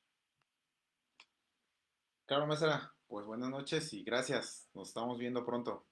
Claro, maestra, pues buenas noches y gracias. Nos estamos viendo pronto.